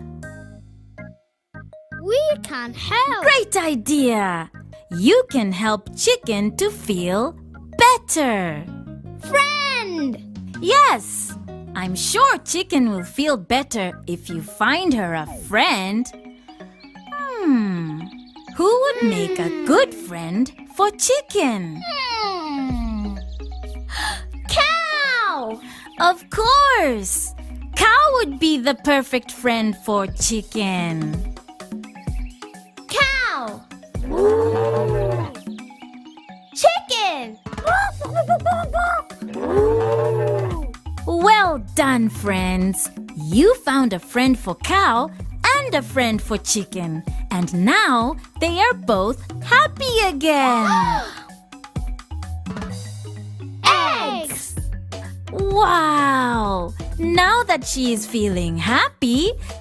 V: We can help.
W: Great idea! You can help chicken to feel better.
V: Friend!
W: Yes! I'm sure chicken will feel better if you find her a friend. Who would make a good friend for chicken?
V: Cow!
W: Of course! Cow would be the perfect friend for chicken.
V: Cow! Chicken!
W: Well done, friends. You found a friend for cow and a friend for chicken. And now they are both happy again.
V: Eggs!
W: Wow! Now that she is feeling happy,